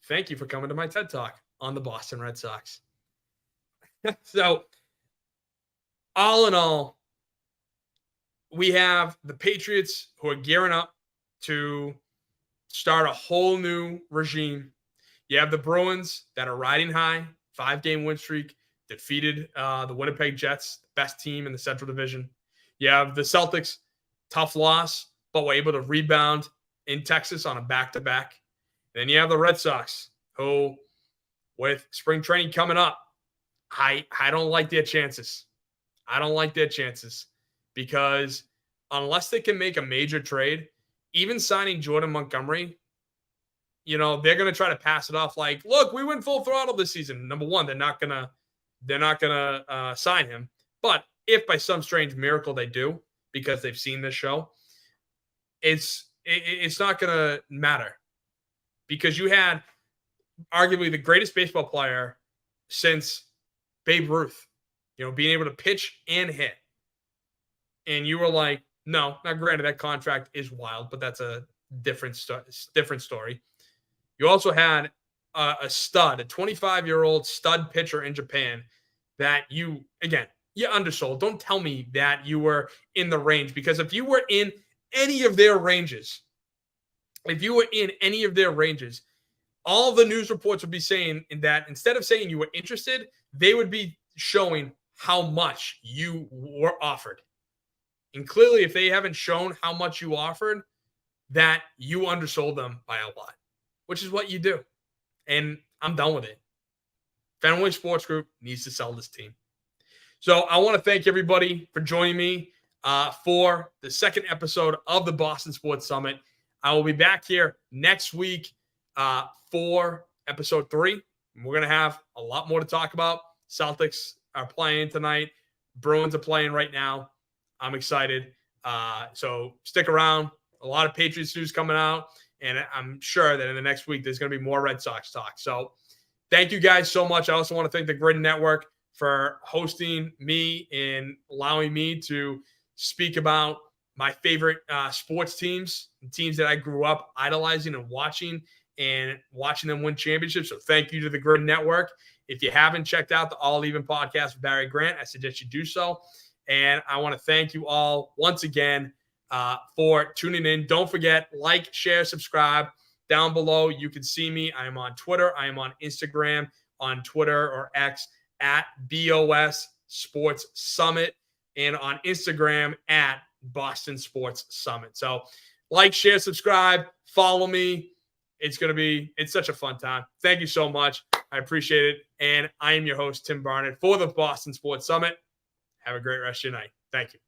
Thank you for coming to my TED Talk on the Boston Red Sox. So, all in all, we have the Patriots who are gearing up to start a whole new regime. You have the Bruins that are riding high, 5-game win streak, defeated the Winnipeg Jets, the best team in the Central Division. You have the Celtics, tough loss, but were able to rebound in Texas on a back-to-back. And then you have the Red Sox, who, with spring training coming up, I don't like their chances. I don't like their chances because unless they can make a major trade, even signing Jordan Montgomery, they're going to try to pass it off like, look, we went full throttle this season. Number one, they're not gonna sign him. But if by some strange miracle they do, because they've seen this show, it's not going to matter because you had arguably the greatest baseball player since Babe Ruth, being able to pitch and hit. And you were like, no, now granted that contract is wild, but that's a different story. You also had a stud, a 25-year-old stud pitcher in Japan that you undersold. Don't tell me that you were in the range, because if you were in any of their ranges, all the news reports would be saying that instead of saying you were interested, they would be showing how much you were offered. And clearly, if they haven't shown how much you offered, that you undersold them by a lot, which is what you do. And I'm done with it. Fenway Sports Group needs to sell this team. So I want to thank everybody for joining me for the second episode of the Boston Sports Summit. I will be back here next week for episode 3. We're going to have a lot more to talk about. Celtics are playing tonight. Bruins are playing right now. I'm excited. So stick around. A lot of Patriots news coming out. And I'm sure that in the next week, there's going to be more Red Sox talk. So thank you guys so much. I also want to thank the GRYD Network for hosting me and allowing me to speak about my favorite sports teams, teams that I grew up idolizing and watching them win championships. So thank you to the GRYD Network. If you haven't checked out the All Even podcast with Barry Grant, I suggest you do so. And I want to thank you all once again for tuning in. Don't forget, like, share, subscribe. Down below, you can see me. I am on Twitter. I am on Instagram, on Twitter or X at BOS Sports Summit, and on Instagram at Boston Sports Summit. So like, share, subscribe, follow me. It's such a fun time. Thank you so much. I appreciate it. And I am your host, Tim Barnett, for the Boston Sports Summit. Have a great rest of your night. Thank you.